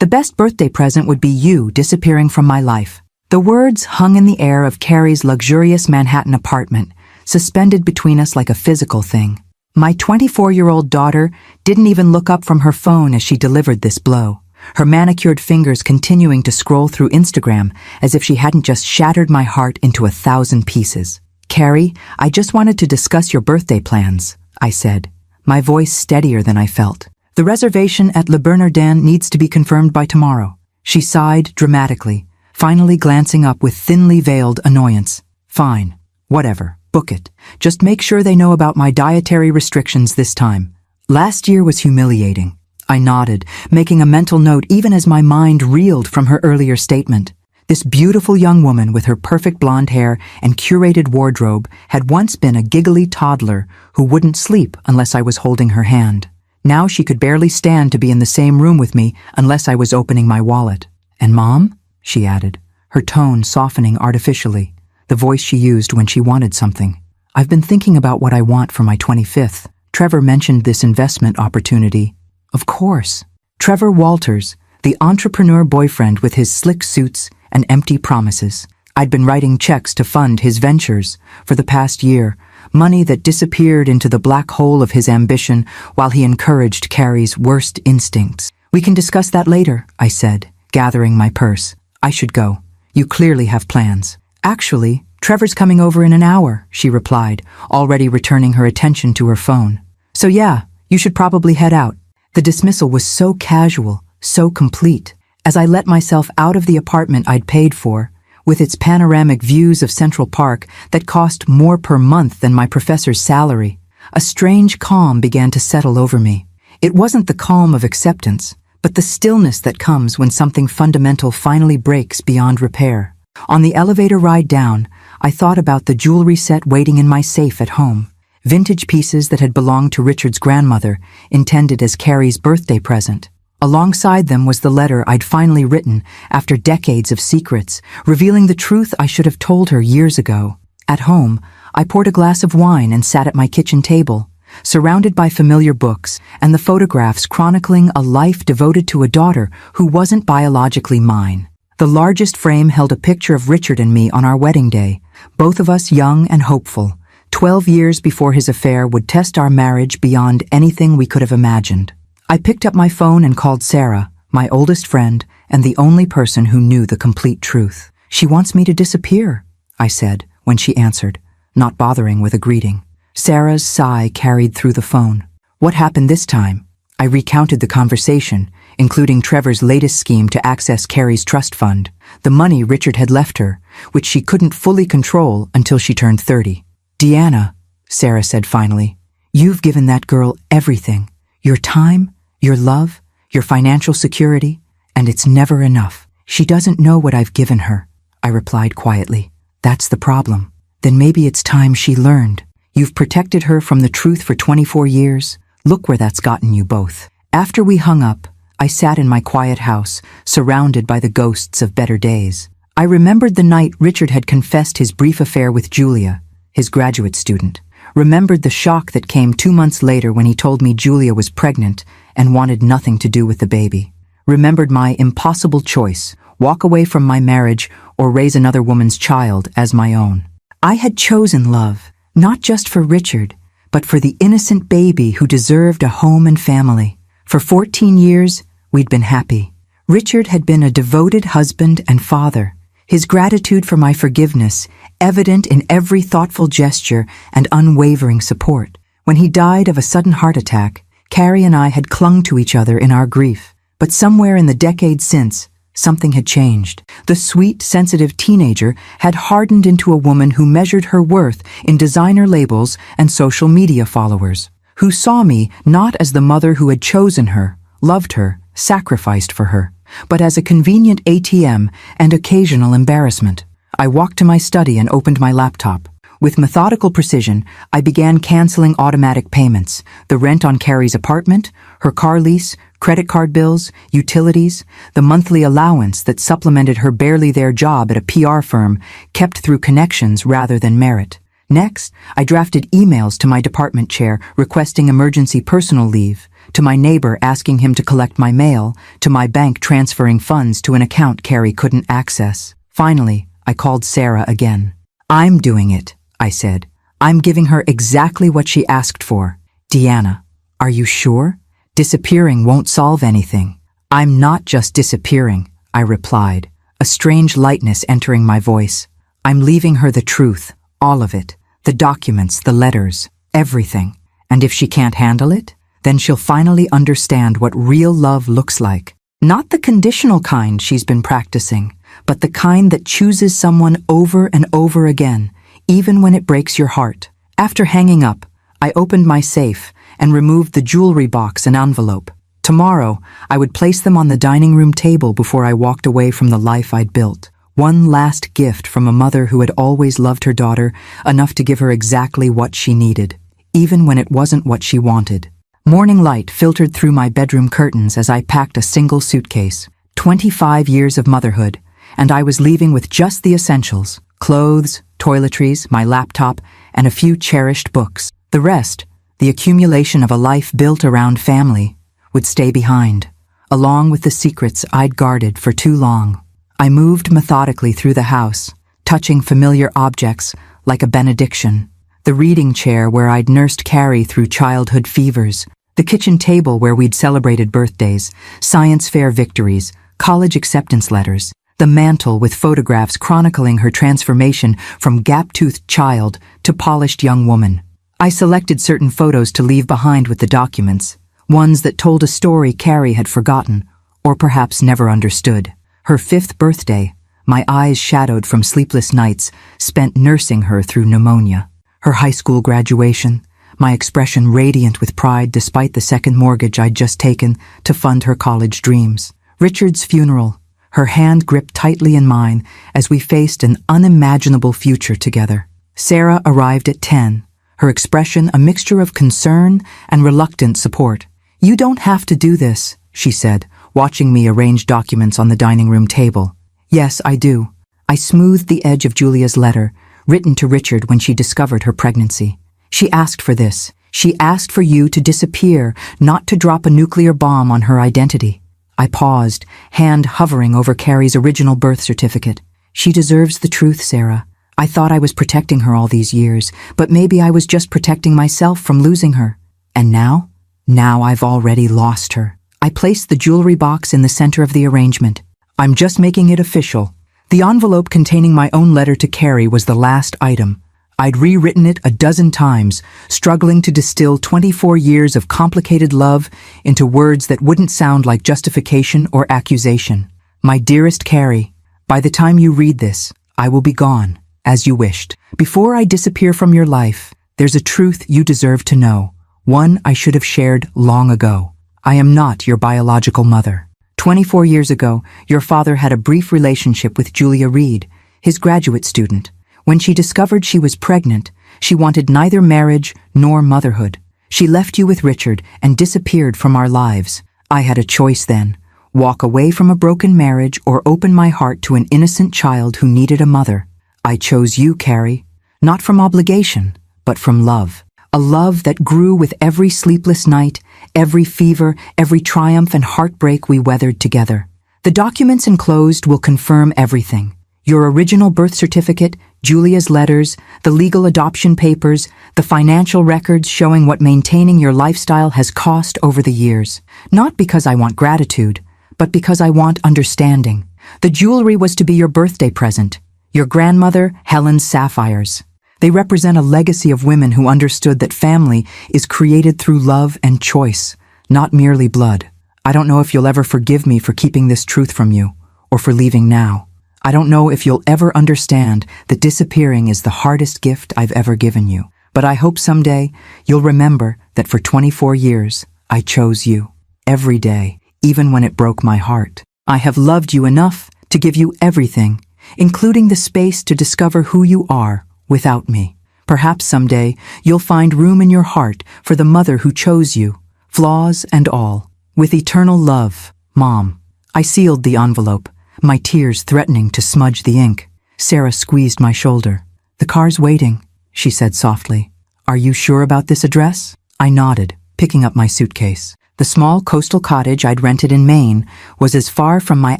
The best birthday present would be you disappearing from my life. The words hung in the air of Carrie's luxurious Manhattan apartment, suspended between us like a physical thing. My 24-year-old daughter didn't even look up from her phone as she delivered this blow, her manicured fingers continuing to scroll through Instagram as if she hadn't just shattered my heart into 1,000 pieces. "Carrie, I just wanted to discuss your birthday plans," I said, my voice steadier than I felt. "The reservation at Le Bernardin needs to be confirmed by tomorrow." She sighed dramatically, finally glancing up with thinly veiled annoyance. "Fine. Whatever. Book it. Just make sure they know about my dietary restrictions this time. Last year was humiliating." I nodded, making a mental note even as my mind reeled from her earlier statement. This beautiful young woman with her perfect blonde hair and curated wardrobe had once been a giggly toddler who wouldn't sleep unless I was holding her hand. Now she could barely stand to be in the same room with me unless I was opening my wallet. "And Mom?" she added, her tone softening artificially, the voice she used when she wanted something. "I've been thinking about what I want for my 25th. Trevor mentioned this investment opportunity." Of course. Trevor Walters, the entrepreneur boyfriend with his slick suits and empty promises. I'd been writing checks to fund his ventures for the past year, money that disappeared into the black hole of his ambition while he encouraged Carrie's worst instincts. "We can discuss that later," I said, gathering my purse. "I should go. You clearly have plans." "Actually, Trevor's coming over in an hour," she replied, already returning her attention to her phone. "So yeah, you should probably head out." The dismissal was so casual, so complete. As I let myself out of the apartment I'd paid for, with its panoramic views of Central Park that cost more per month than my professor's salary, a strange calm began to settle over me. It wasn't the calm of acceptance, but the stillness that comes when something fundamental finally breaks beyond repair. On the elevator ride down, I thought about the jewelry set waiting in my safe at home. Vintage pieces that had belonged to Richard's grandmother, intended as Carrie's birthday present. Alongside them was the letter I'd finally written after decades of secrets, revealing the truth I should have told her years ago. At home, I poured a glass of wine and sat at my kitchen table, surrounded by familiar books and the photographs chronicling a life devoted to a daughter who wasn't biologically mine. The largest frame held a picture of Richard and me on our wedding day, both of us young and hopeful, 12 years before his affair would test our marriage beyond anything we could have imagined. I picked up my phone and called Sarah, my oldest friend and the only person who knew the complete truth. "She wants me to disappear," I said when she answered, not bothering with a greeting. Sarah's sigh carried through the phone. "What happened this time?" I recounted the conversation, including Trevor's latest scheme to access Carrie's trust fund, the money Richard had left her, which she couldn't fully control until she turned 30. "Deanna," Sarah said finally, "you've given that girl everything. Your time, your love, your financial security, and it's never enough. She doesn't know what I've given her," I replied quietly. "That's the problem. Then maybe it's time she learned. You've protected her from the truth for 24 years. Look where that's gotten you both." After we hung up, I sat in my quiet house, surrounded by the ghosts of better days. I remembered the night Richard had confessed his brief affair with Julia, his graduate student. Remembered the shock that came 2 months later when he told me Julia was pregnant and wanted nothing to do with the baby. Remembered my impossible choice, walk away from my marriage or raise another woman's child as my own. I had chosen love, not just for Richard, but for the innocent baby who deserved a home and family. For 14 years, we'd been happy. Richard had been a devoted husband and father, his gratitude for my forgiveness evident in every thoughtful gesture and unwavering support. When he died of a sudden heart attack, Carrie and I had clung to each other in our grief. But somewhere in the decades since, something had changed. The sweet, sensitive teenager had hardened into a woman who measured her worth in designer labels and social media followers, who saw me not as the mother who had chosen her, loved her, sacrificed for her, but as a convenient ATM and occasional embarrassment. I walked to my study and opened my laptop. With methodical precision, I began canceling automatic payments, the rent on Carrie's apartment, her car lease, credit card bills, utilities, the monthly allowance that supplemented her barely there job at a PR firm, kept through connections rather than merit. Next, I drafted emails to my department chair requesting emergency personal leave, to my neighbor asking him to collect my mail, to my bank transferring funds to an account Carrie couldn't access. Finally, I called Sarah again. "I'm doing it," I said. "I'm giving her exactly what she asked for." "Deanna, are you sure? Disappearing won't solve anything." "I'm not just disappearing," I replied, a strange lightness entering my voice. "I'm leaving her the truth, all of it, the documents, the letters, everything. And if she can't handle it, then she'll finally understand what real love looks like. Not the conditional kind she's been practicing, but the kind that chooses someone over and over again, even when it breaks your heart." After hanging up, I opened my safe and removed the jewelry box and envelope. Tomorrow, I would place them on the dining room table before I walked away from the life I'd built. One last gift from a mother who had always loved her daughter enough to give her exactly what she needed, even when it wasn't what she wanted. Morning light filtered through my bedroom curtains as I packed a single suitcase. 25 years of motherhood, and I was leaving with just the essentials: clothes, toiletries, my laptop, and a few cherished books. The rest, the accumulation of a life built around family, would stay behind, along with the secrets I'd guarded for too long. I moved methodically through the house, touching familiar objects like a benediction. The reading chair where I'd nursed Carrie through childhood fevers, the kitchen table where we'd celebrated birthdays, science fair victories, college acceptance letters, the mantle with photographs chronicling her transformation from gap-toothed child to polished young woman. I selected certain photos to leave behind with the documents, ones that told a story Carrie had forgotten, or perhaps never understood. Her 5th birthday, my eyes shadowed from sleepless nights spent nursing her through pneumonia. Her high school graduation, my expression radiant with pride despite the second mortgage I'd just taken to fund her college dreams. Richard's funeral, her hand gripped tightly in mine as we faced an unimaginable future together. Sarah arrived at 10, her expression a mixture of concern and reluctant support. "You don't have to do this," she said, watching me arrange documents on the dining room table. "Yes, I do." I smoothed the edge of Julia's letter, written to Richard when she discovered her pregnancy. "She asked for this. She asked for you to disappear, not to drop a nuclear bomb on her identity." I paused, hand hovering over Carrie's original birth certificate. "She deserves the truth, Sarah. I thought I was protecting her all these years, but maybe I was just protecting myself from losing her. And now? Now I've already lost her." I placed the jewelry box in the center of the arrangement. "I'm just making it official." The envelope containing my own letter to Carrie was the last item. I'd rewritten it a dozen times, struggling to distill 24 years of complicated love into words that wouldn't sound like justification or accusation. "My dearest Carrie, by the time you read this, I will be gone, as you wished. Before I disappear from your life, there's a truth you deserve to know, one I should have shared long ago. I am not your biological mother. 24 years ago, your father had a brief relationship with Julia Reed, his graduate student. When she discovered she was pregnant, she wanted neither marriage nor motherhood. She left you with Richard and disappeared from our lives. I had a choice then: walk away from a broken marriage or open my heart to an innocent child who needed a mother. I chose you, Carrie, not from obligation, but from love. A love that grew with every sleepless night, every fever, every triumph and heartbreak we weathered together. The documents enclosed will confirm everything. Your original birth certificate, Julia's letters, the legal adoption papers, the financial records showing what maintaining your lifestyle has cost over the years. Not because I want gratitude, but because I want understanding. The jewelry was to be your birthday present. Your grandmother, Helen's sapphires. They represent a legacy of women who understood that family is created through love and choice, not merely blood. I don't know if you'll ever forgive me for keeping this truth from you, or for leaving now. I don't know if you'll ever understand that disappearing is the hardest gift I've ever given you. But I hope someday you'll remember that for 24 years, I chose you. Every day, even when it broke my heart. I have loved you enough to give you everything, including the space to discover who you are without me. Perhaps someday you'll find room in your heart for the mother who chose you, flaws and all. With eternal love, Mom. I sealed the envelope, my tears threatening to smudge the ink. Sarah squeezed my shoulder. "The car's waiting," she said softly. "Are you sure about this address?" I nodded, picking up my suitcase. The small coastal cottage I'd rented in Maine was as far from my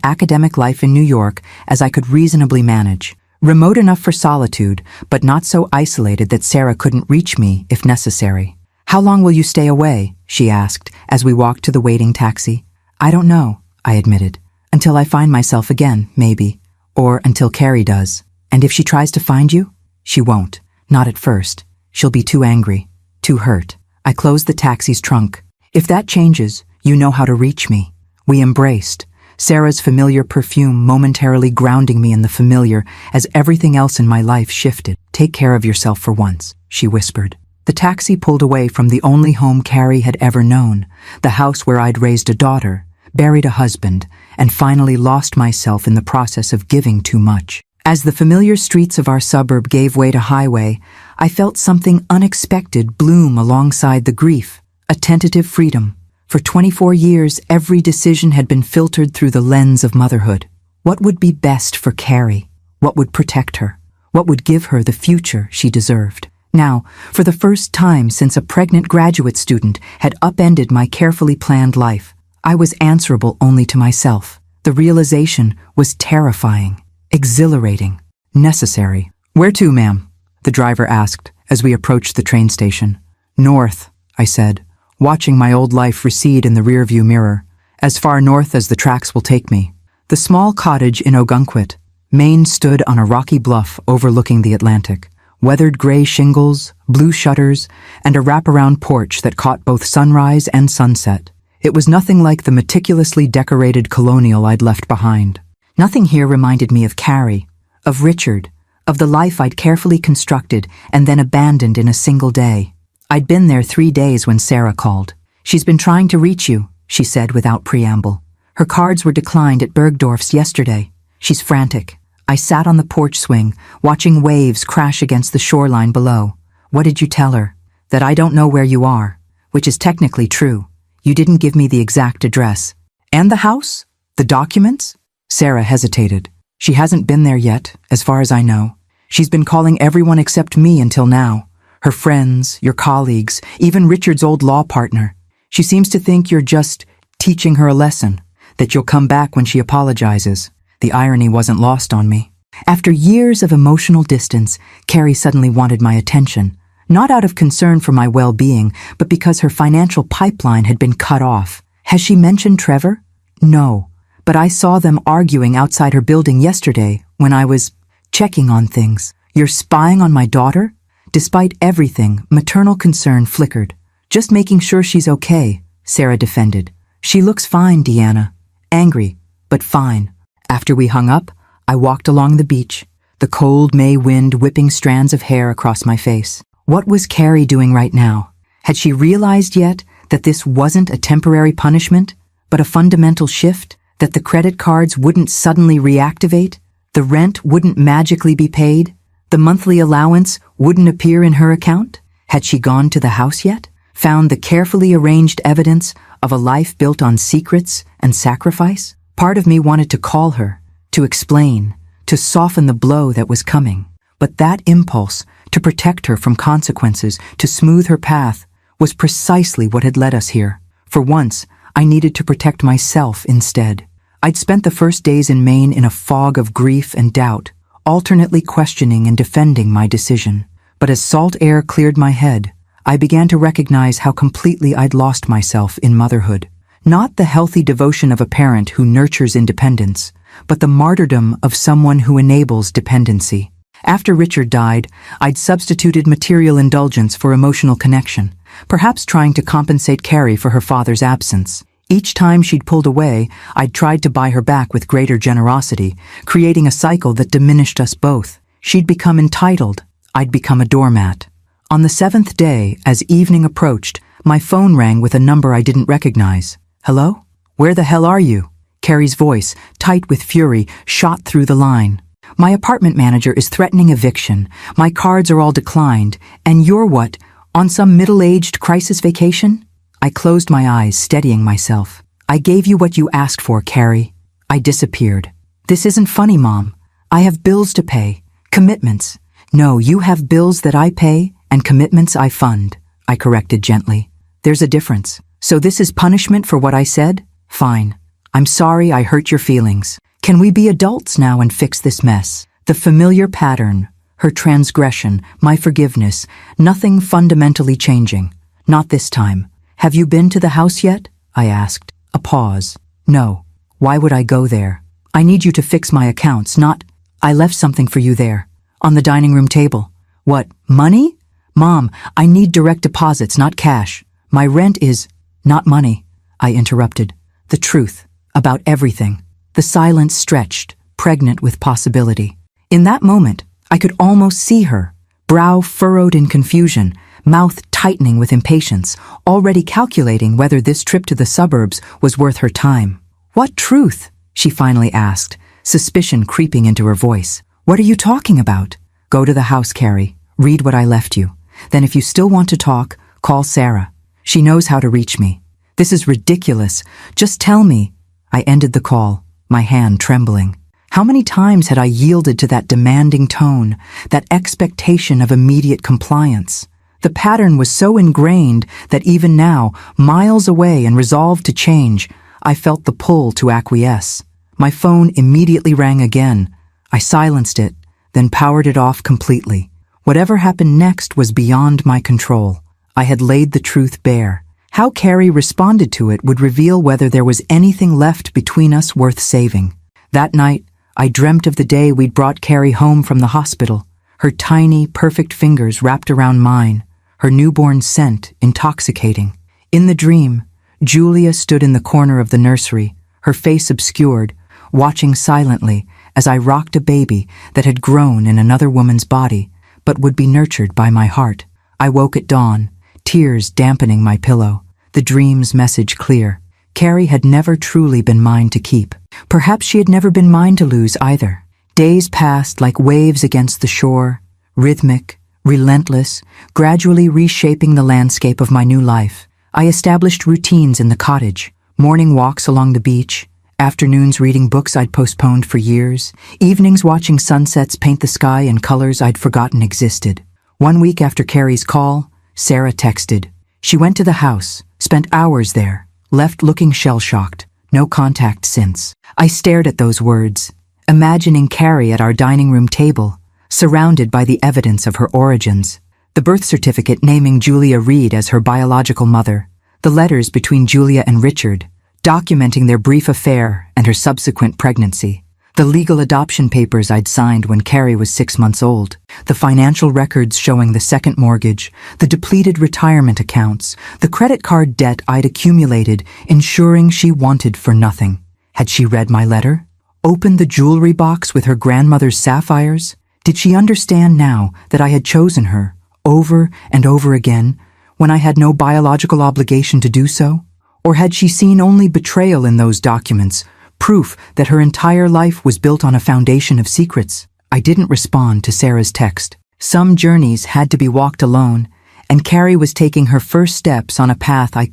academic life in New York as I could reasonably manage. Remote enough for solitude, but not so isolated that Sarah couldn't reach me if necessary. "How long will you stay away?" she asked as we walked to the waiting taxi. "I don't know," I admitted. "Until I find myself again, maybe. Or until Carrie does. And if she tries to find you?" "She won't. Not at first. She'll be too angry. Too hurt." I closed the taxi's trunk. "If that changes, you know how to reach me." We embraced, Sarah's familiar perfume momentarily grounding me in the familiar as everything else in my life shifted. "Take care of yourself for once," she whispered. The taxi pulled away from the only home Carrie had ever known, the house where I'd raised a daughter, buried a husband, and finally lost myself in the process of giving too much. As the familiar streets of our suburb gave way to highway, I felt something unexpected bloom alongside the grief, a tentative freedom. For 24 years, every decision had been filtered through the lens of motherhood. What would be best for Carrie? What would protect her? What would give her the future she deserved? Now, for the first time since a pregnant graduate student had upended my carefully planned life, I was answerable only to myself. The realization was terrifying, exhilarating, necessary. "Where to, ma'am?" the driver asked as we approached the train station. "North," I said, watching my old life recede in the rearview mirror, "as far north as the tracks will take me." The small cottage in Ogunquit, Maine, stood on a rocky bluff overlooking the Atlantic. Weathered gray shingles, blue shutters, and a wraparound porch that caught both sunrise and sunset. It was nothing like the meticulously decorated colonial I'd left behind. Nothing here reminded me of Carrie, of Richard, of the life I'd carefully constructed and then abandoned in a single day. I'd been there 3 days when Sarah called. "She's been trying to reach you," she said without preamble. "Her cards were declined at Bergdorf's yesterday. She's frantic." I sat on the porch swing, watching waves crash against the shoreline below. "What did you tell her?" "That I don't know where you are," which is technically true. "You didn't give me the exact address." "And the house? The documents?" Sarah hesitated. "She hasn't been there yet, as far as I know. She's been calling everyone except me until now. Her friends, your colleagues, even Richard's old law partner. She seems to think you're just teaching her a lesson, that you'll come back when she apologizes." The irony wasn't lost on me. After years of emotional distance, Carrie suddenly wanted my attention, not out of concern for my well-being, but because her financial pipeline had been cut off. "Has she mentioned Trevor?" "No, but I saw them arguing outside her building yesterday when I was checking on things." "You're spying on my daughter?" Despite everything, maternal concern flickered. "Just making sure she's okay," Sarah defended. "She looks fine, Deanna. Angry, but fine." After we hung up, I walked along the beach, the cold May wind whipping strands of hair across my face. What was Carrie doing right now? Had she realized yet that this wasn't a temporary punishment, but a fundamental shift? That the credit cards wouldn't suddenly reactivate? The rent wouldn't magically be paid? The monthly allowance wouldn't appear in her account? Had she gone to the house yet? Found the carefully arranged evidence of a life built on secrets and sacrifice? Part of me wanted to call her, to explain, to soften the blow that was coming. But that impulse, to protect her from consequences, to smooth her path, was precisely what had led us here. For once, I needed to protect myself instead. I'd spent the first days in Maine in a fog of grief and doubt, alternately questioning and defending my decision. But as salt air cleared my head, I began to recognize how completely I'd lost myself in motherhood. Not the healthy devotion of a parent who nurtures independence, but the martyrdom of someone who enables dependency. After Richard died, I'd substituted material indulgence for emotional connection, perhaps trying to compensate Carrie for her father's absence. Each time she'd pulled away, I'd tried to buy her back with greater generosity, creating a cycle that diminished us both. She'd become entitled, I'd become a doormat. On the 7th day, as evening approached, my phone rang with a number I didn't recognize. "Hello? Where the hell are you?" Carrie's voice, tight with fury, shot through the line. "My apartment manager is threatening eviction. My cards are all declined. And you're what, on some middle-aged crisis vacation?" I closed my eyes, steadying myself. "I gave you what you asked for, Carrie." I disappeared. "This isn't funny, Mom. I have bills to pay. Commitments." "No, you have bills that I pay and commitments I fund," I corrected gently. "There's a difference." So this is punishment for what I said? Fine. I'm sorry I hurt your feelings. Can we be adults now and fix this mess? The familiar pattern, her transgression, my forgiveness, nothing fundamentally changing. Not this time. Have you been to the house yet? I asked. A pause. No. Why would I go there? I need you to fix my accounts, not... I left something for you there. On the dining room table. What, money? Mom, I need direct deposits, not cash. My rent is... Not money, I interrupted. The truth. About everything. The silence stretched, pregnant with possibility. In that moment, I could almost see her, brow furrowed in confusion, mouth tightening with impatience, already calculating whether this trip to the suburbs was worth her time. What truth? She finally asked, suspicion creeping into her voice. What are you talking about? Go to the house, Carrie. Read what I left you. Then if you still want to talk, call Sarah. She knows how to reach me. This is ridiculous. Just tell me. I ended the call, my hand trembling. How many times had I yielded to that demanding tone, that expectation of immediate compliance? The pattern was so ingrained that even now, miles away and resolved to change, I felt the pull to acquiesce. My phone immediately rang again. I silenced it, then powered it off completely. Whatever happened next was beyond my control. I had laid the truth bare. How Carrie responded to it would reveal whether there was anything left between us worth saving. That night, I dreamt of the day we'd brought Carrie home from the hospital, her tiny, perfect fingers wrapped around mine, her newborn scent intoxicating. In the dream, Julia stood in the corner of the nursery, her face obscured, watching silently as I rocked a baby that had grown in another woman's body, but would be nurtured by my heart. I woke at dawn, tears dampening my pillow, the dream's message clear. Carrie had never truly been mine to keep. Perhaps she had never been mine to lose either. Days passed like waves against the shore, rhythmic, relentless, gradually reshaping the landscape of my new life. I established routines in the cottage, morning walks along the beach, afternoons reading books I'd postponed for years, evenings watching sunsets paint the sky in colors I'd forgotten existed. 1 week after Carrie's call, Sarah texted. She went to the house, spent hours there, left looking shell-shocked. No contact since. I stared at those words, imagining Carrie at our dining room table, surrounded by the evidence of her origins. The birth certificate naming Julia Reed as her biological mother, the letters between Julia and Richard, documenting their brief affair and her subsequent pregnancy, the legal adoption papers I'd signed when Carrie was 6 months old, the financial records showing the second mortgage, the depleted retirement accounts, the credit card debt I'd accumulated, ensuring she wanted for nothing. Had she read my letter? Opened the jewelry box with her grandmother's sapphires? Did she understand now that I had chosen her, over and over again, when I had no biological obligation to do so? Or had she seen only betrayal in those documents, proof that her entire life was built on a foundation of secrets? I didn't respond to Sarah's text. Some journeys had to be walked alone, and Carrie was taking her first steps on a path I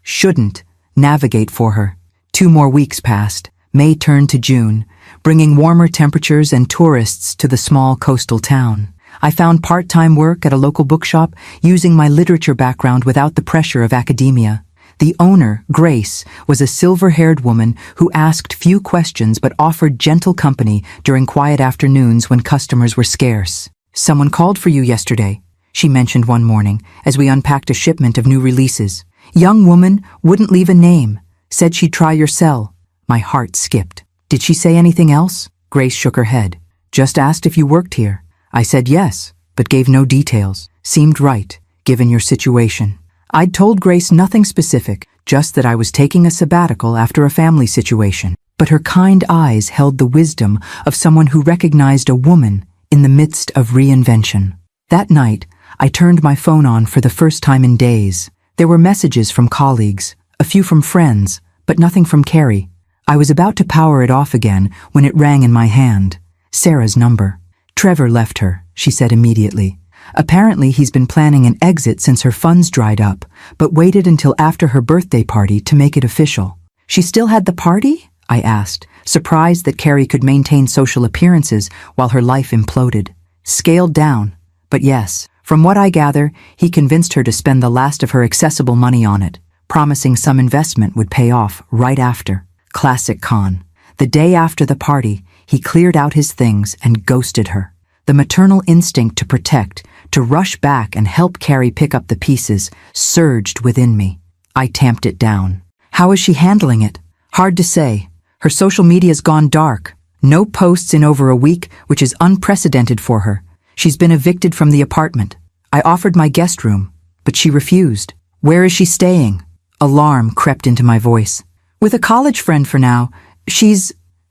shouldn't, navigate for her. 2 more weeks passed. May turned to June, bringing warmer temperatures and tourists to the small coastal town. I found part-time work at a local bookshop, using my literature background without the pressure of academia. The owner, Grace, was a silver-haired woman who asked few questions but offered gentle company during quiet afternoons when customers were scarce. "Someone called for you yesterday," she mentioned one morning as we unpacked a shipment of new releases. "Young woman, wouldn't leave a name. Said she'd try your cell." My heart skipped. "Did she say anything else?" Grace shook her head. "Just asked if you worked here." I said yes, but gave no details. Seemed right, given your situation. I'd told Grace nothing specific, just that I was taking a sabbatical after a family situation. But her kind eyes held the wisdom of someone who recognized a woman in the midst of reinvention. That night, I turned my phone on for the first time in days. There were messages from colleagues, a few from friends, but nothing from Carrie. I was about to power it off again when it rang in my hand. Sarah's number. "Trevor left her," she said immediately. "Apparently he's been planning an exit since her funds dried up, but waited until after her birthday party to make it official." "She still had the party?" I asked, surprised that Carrie could maintain social appearances while her life imploded. "Scaled down. But yes, from what I gather, he convinced her to spend the last of her accessible money on it. promising some investment would pay off right after. Classic Khan. The day after the party, he cleared out his things and ghosted her. The maternal instinct to protect, to rush back and help Carrie pick up the pieces, surged within me. I tamped it down. How is she handling it? Hard to say. Her social media's gone dark. No posts in over a week, which is unprecedented for her. She's been evicted from the apartment. I offered my guest room, but she refused. Where is she staying? Alarm crept into my voice. With a college friend for now.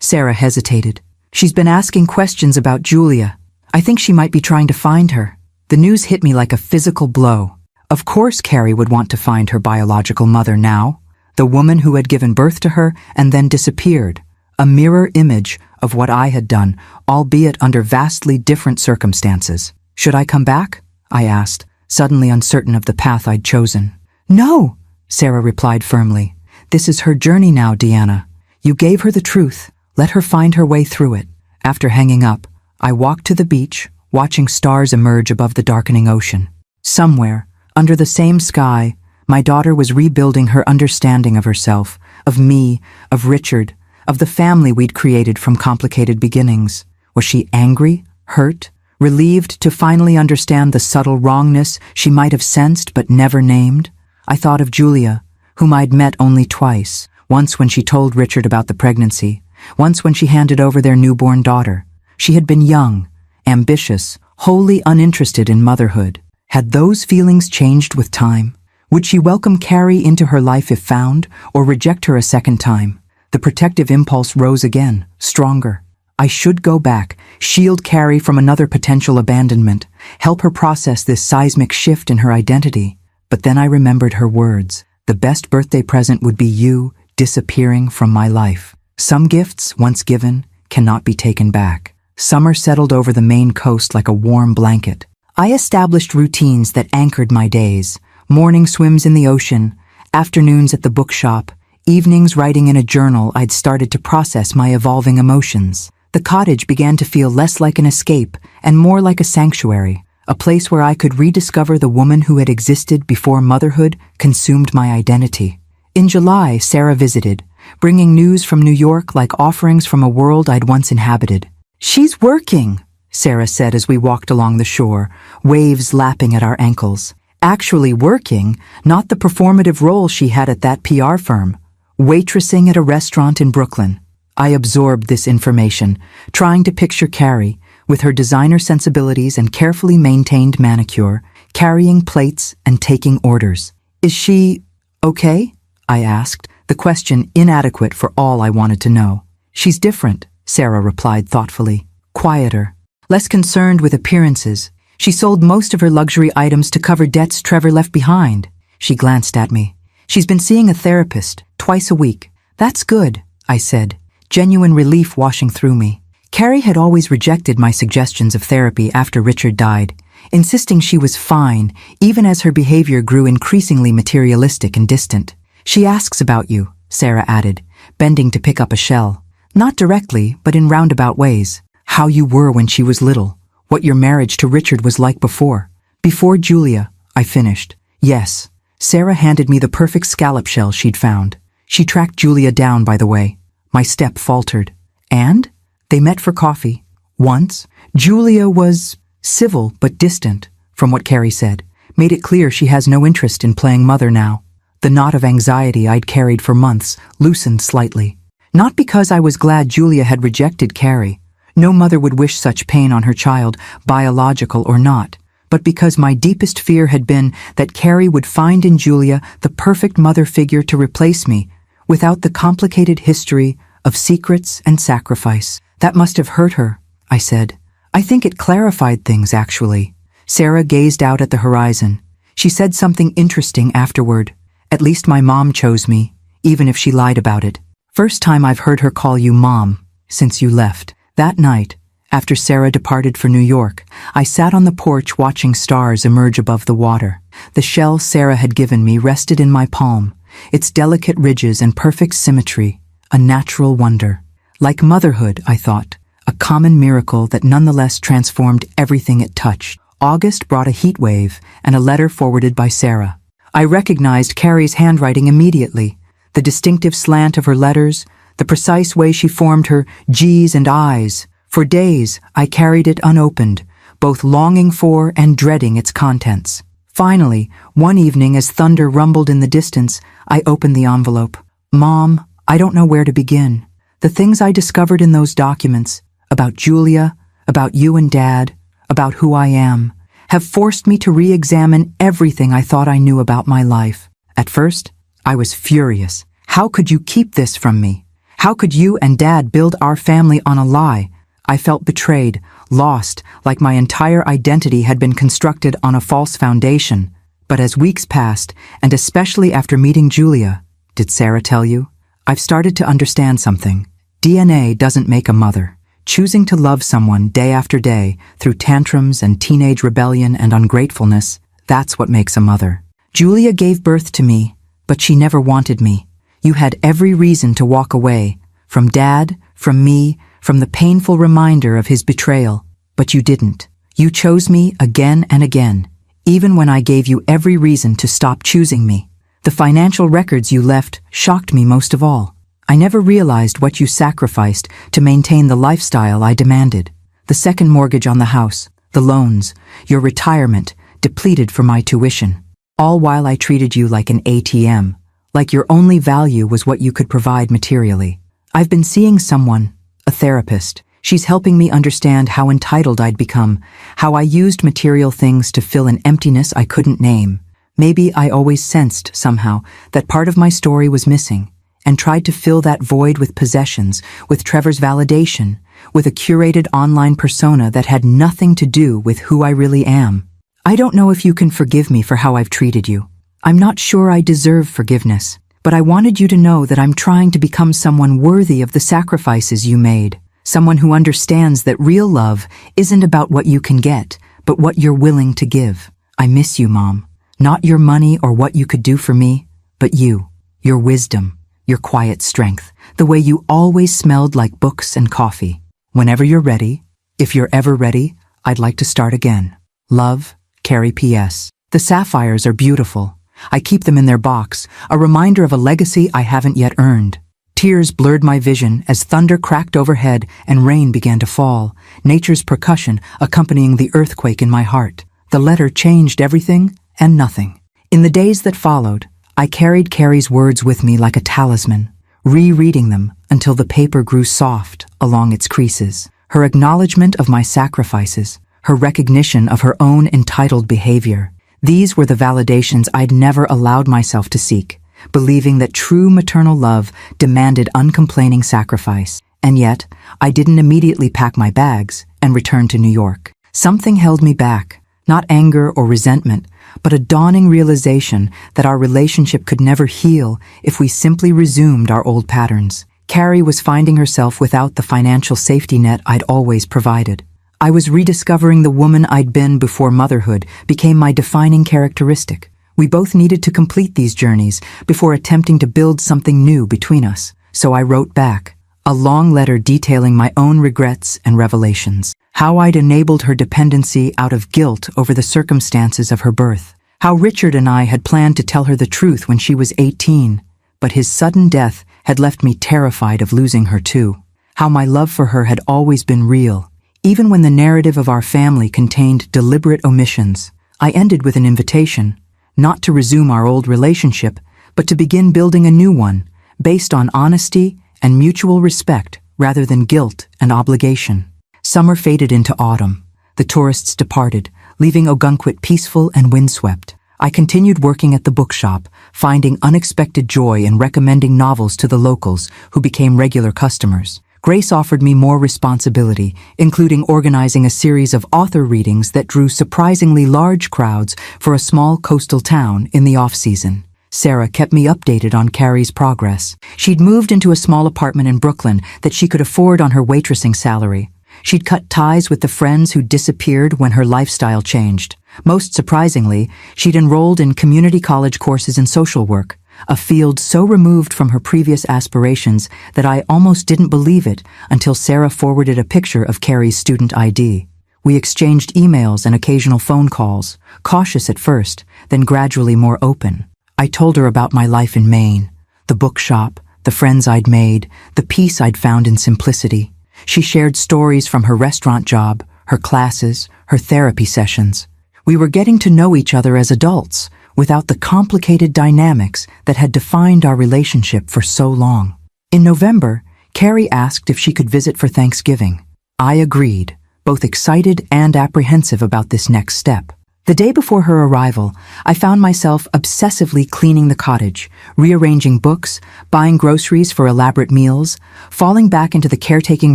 Sarah hesitated. She's been asking questions about Julia. I think she might be trying to find her. The news hit me like a physical blow. Of course Carrie would want to find her biological mother now. The woman who had given birth to her and then disappeared. A mirror image of what I had done, albeit under vastly different circumstances. Should I come back? I asked, suddenly uncertain of the path I'd chosen. No, Sarah replied firmly. This is her journey now, Deanna. You gave her the truth. Let her find her way through it. After hanging up, I walked to the beach, watching stars emerge above the darkening ocean. Somewhere, under the same sky, my daughter was rebuilding her understanding of herself, of me, of Richard, of the family we'd created from complicated beginnings. Was she angry, hurt, relieved to finally understand the subtle wrongness she might have sensed but never named? I thought of Julia, whom I'd met only twice, once when she told Richard about the pregnancy, once when she handed over their newborn daughter. She had been young, ambitious, wholly uninterested in motherhood. Had those feelings changed with time? Would she welcome Carrie into her life if found, or reject her a second time? The protective impulse rose again, stronger. I should go back, shield Carrie from another potential abandonment, help her process this seismic shift in her identity. But then I remembered her words. The best birthday present would be you disappearing from my life. Some gifts, once given, cannot be taken back. Summer settled over the Maine coast like a warm blanket. I established routines that anchored my days. Morning swims in the ocean, afternoons at the bookshop, evenings writing in a journal I'd started to process my evolving emotions. The cottage began to feel less like an escape and more like a sanctuary, a place where I could rediscover the woman who had existed before motherhood consumed my identity. In July, Sarah visited, bringing news from New York like offerings from a world I'd once inhabited. She's working, Sarah said as we walked along the shore, waves lapping at our ankles. Actually working, not the performative role she had at that PR firm. Waitressing at a restaurant in Brooklyn. I absorbed this information, trying to picture Carrie, with her designer sensibilities and carefully maintained manicure, carrying plates and taking orders. Is she okay? I asked, the question inadequate for all I wanted to know. She's different, Sarah replied thoughtfully. Quieter, less concerned with appearances. She sold most of her luxury items to cover debts Trevor left behind. She glanced at me. She's been seeing a therapist, twice a week. That's good, I said, genuine relief washing through me. Carrie had always rejected my suggestions of therapy after Richard died, insisting she was fine, even as her behavior grew increasingly materialistic and distant. She asks about you, Sarah added, bending to pick up a shell. Not directly, but in roundabout ways. How you were when she was little. What your marriage to Richard was like before. Before Julia, I finished. Yes. Sarah handed me the perfect scallop shell she'd found. She tracked Julia down, by the way. My step faltered. And? They met for coffee. Once. Julia was civil but distant, from what Carrie said. Made it clear she has no interest in playing mother now. The knot of anxiety I'd carried for months loosened slightly. Not because I was glad Julia had rejected Carrie. No mother would wish such pain on her child, biological or not. But because my deepest fear had been that Carrie would find in Julia the perfect mother figure to replace me, without the complicated history of secrets and sacrifice. That must have hurt her, I said. I think it clarified things, actually. Sarah gazed out at the horizon. She said something interesting afterward. At least my mom chose me, even if she lied about it. First time I've heard her call you Mom, since you left. That night, after Sarah departed for New York, I sat on the porch watching stars emerge above the water. The shell Sarah had given me rested in my palm, its delicate ridges and perfect symmetry, a natural wonder. Like motherhood, I thought, a common miracle that nonetheless transformed everything it touched. August brought a heat wave and a letter forwarded by Sarah. I recognized Carrie's handwriting immediately. The distinctive slant of her letters, the precise way she formed her G's and I's. For days, I carried it unopened, both longing for and dreading its contents. Finally, one evening as thunder rumbled in the distance, I opened the envelope. Mom, I don't know where to begin. The things I discovered in those documents, about Julia, about you and Dad, about who I am, have forced me to re-examine everything I thought I knew about my life. At first, I was furious. How could you keep this from me? How could you and Dad build our family on a lie? I felt betrayed, lost, like my entire identity had been constructed on a false foundation. But as weeks passed, and especially after meeting Julia, did Sarah tell you? I've started to understand something. DNA doesn't make a mother. Choosing to love someone day after day through tantrums and teenage rebellion and ungratefulness, that's what makes a mother. Julia gave birth to me, but she never wanted me. You had every reason to walk away, from Dad, from me, from the painful reminder of his betrayal, but you didn't. You chose me again and again, even when I gave you every reason to stop choosing me. The financial records you left shocked me most of all. I never realized what you sacrificed to maintain the lifestyle I demanded. The second mortgage on the house, the loans, your retirement, depleted for my tuition. All while I treated you like an ATM, like your only value was what you could provide materially. I've been seeing someone, a therapist. She's helping me understand how entitled I'd become, how I used material things to fill an emptiness I couldn't name. Maybe I always sensed, somehow, that part of my story was missing, and tried to fill that void with possessions, with Trevor's validation, with a curated online persona that had nothing to do with who I really am. I don't know if you can forgive me for how I've treated you. I'm not sure I deserve forgiveness, but I wanted you to know that I'm trying to become someone worthy of the sacrifices you made, someone who understands that real love isn't about what you can get, but what you're willing to give. I miss you, Mom. Not your money or what you could do for me, but you, your wisdom, your quiet strength, the way you always smelled like books and coffee. Whenever you're ready, if you're ever ready, I'd like to start again. Love, Carrie P.S. The sapphires are beautiful. I keep them in their box, a reminder of a legacy I haven't yet earned. Tears blurred my vision as thunder cracked overhead and rain began to fall, nature's percussion accompanying the earthquake in my heart. The letter changed everything and nothing. In the days that followed, I carried Carrie's words with me like a talisman, rereading them until the paper grew soft along its creases. Her acknowledgement of my sacrifices, her recognition of her own entitled behavior, these were the validations I'd never allowed myself to seek, believing that true maternal love demanded uncomplaining sacrifice. And yet, I didn't immediately pack my bags and return to New York. Something held me back, not anger or resentment, but a dawning realization that our relationship could never heal if we simply resumed our old patterns. Carrie was finding herself without the financial safety net I'd always provided. I was rediscovering the woman I'd been before motherhood became my defining characteristic. We both needed to complete these journeys before attempting to build something new between us. So I wrote back, a long letter detailing my own regrets and revelations. How I'd enabled her dependency out of guilt over the circumstances of her birth. How Richard and I had planned to tell her the truth when she was 18, but his sudden death had left me terrified of losing her too. How my love for her had always been real, even when the narrative of our family contained deliberate omissions. I ended with an invitation, not to resume our old relationship, but to begin building a new one, based on honesty and mutual respect rather than guilt and obligation. Summer faded into autumn. The tourists departed, leaving Ogunquit peaceful and windswept. I continued working at the bookshop, finding unexpected joy in recommending novels to the locals, who became regular customers. Grace offered me more responsibility, including organizing a series of author readings that drew surprisingly large crowds for a small coastal town in the off-season. Sarah kept me updated on Carrie's progress. She'd moved into a small apartment in Brooklyn that she could afford on her waitressing salary. She'd cut ties with the friends who disappeared when her lifestyle changed. Most surprisingly, she'd enrolled in community college courses in social work, a field so removed from her previous aspirations that I almost didn't believe it until Sarah forwarded a picture of Carrie's student ID. We exchanged emails and occasional phone calls, cautious at first, then gradually more open. I told her about my life in Maine, the bookshop, the friends I'd made, the peace I'd found in simplicity. She shared stories from her restaurant job, her classes, her therapy sessions. We were getting to know each other as adults, without the complicated dynamics that had defined our relationship for so long. In November, Carrie asked if she could visit for Thanksgiving. I agreed, both excited and apprehensive about this next step. The day before her arrival, I found myself obsessively cleaning the cottage, rearranging books, buying groceries for elaborate meals, falling back into the caretaking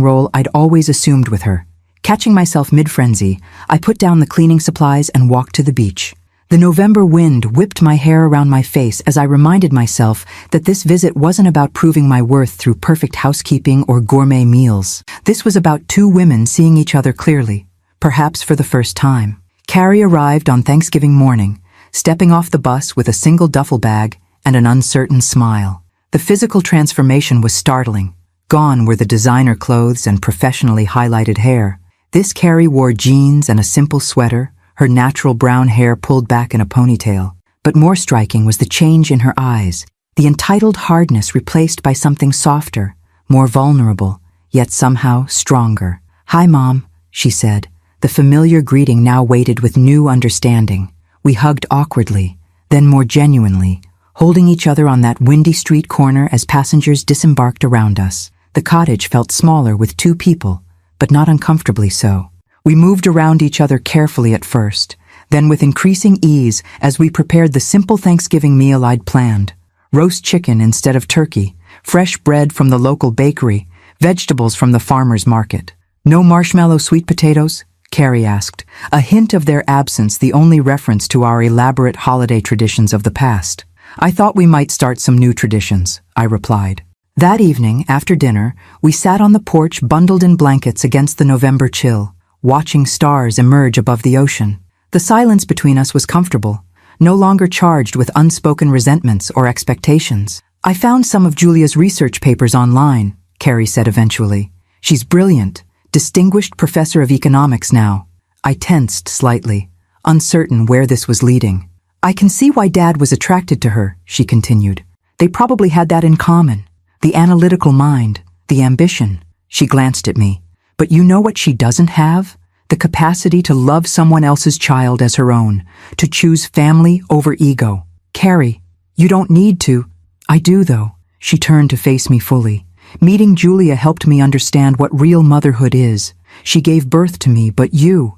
role I'd always assumed with her. Catching myself mid-frenzy, I put down the cleaning supplies and walked to the beach. The November wind whipped my hair around my face as I reminded myself that this visit wasn't about proving my worth through perfect housekeeping or gourmet meals. This was about two women seeing each other clearly, perhaps for the first time. Carrie arrived on Thanksgiving morning, stepping off the bus with a single duffel bag and an uncertain smile. The physical transformation was startling. Gone were the designer clothes and professionally highlighted hair. This Carrie wore jeans and a simple sweater, her natural brown hair pulled back in a ponytail. But more striking was the change in her eyes, the entitled hardness replaced by something softer, more vulnerable, yet somehow stronger. "Hi, Mom," she said. The familiar greeting now waited with new understanding. We hugged awkwardly, then more genuinely, holding each other on that windy street corner as passengers disembarked around us. The cottage felt smaller with two people, but not uncomfortably so. We moved around each other carefully at first, then with increasing ease as we prepared the simple Thanksgiving meal I'd planned. Roast chicken instead of turkey, fresh bread from the local bakery, vegetables from the farmer's market. "No marshmallow sweet potatoes?" Carrie asked, a hint of their absence the only reference to our elaborate holiday traditions of the past. "I thought we might start some new traditions," I replied. That evening, after dinner, we sat on the porch bundled in blankets against the November chill, watching stars emerge above the ocean. The silence between us was comfortable, no longer charged with unspoken resentments or expectations. "I found some of Julia's research papers online," Carrie said eventually. "She's brilliant. Distinguished professor of economics now." I tensed slightly, uncertain where this was leading. "I can see why Dad was attracted to her," she continued. "They probably had that in common. The analytical mind, the ambition." She glanced at me. "But you know what she doesn't have? The capacity to love someone else's child as her own, to choose family over ego. Carrie, you don't need to." "I do, though." She turned to face me fully. "Meeting Julia helped me understand what real motherhood is. She gave birth to me, but you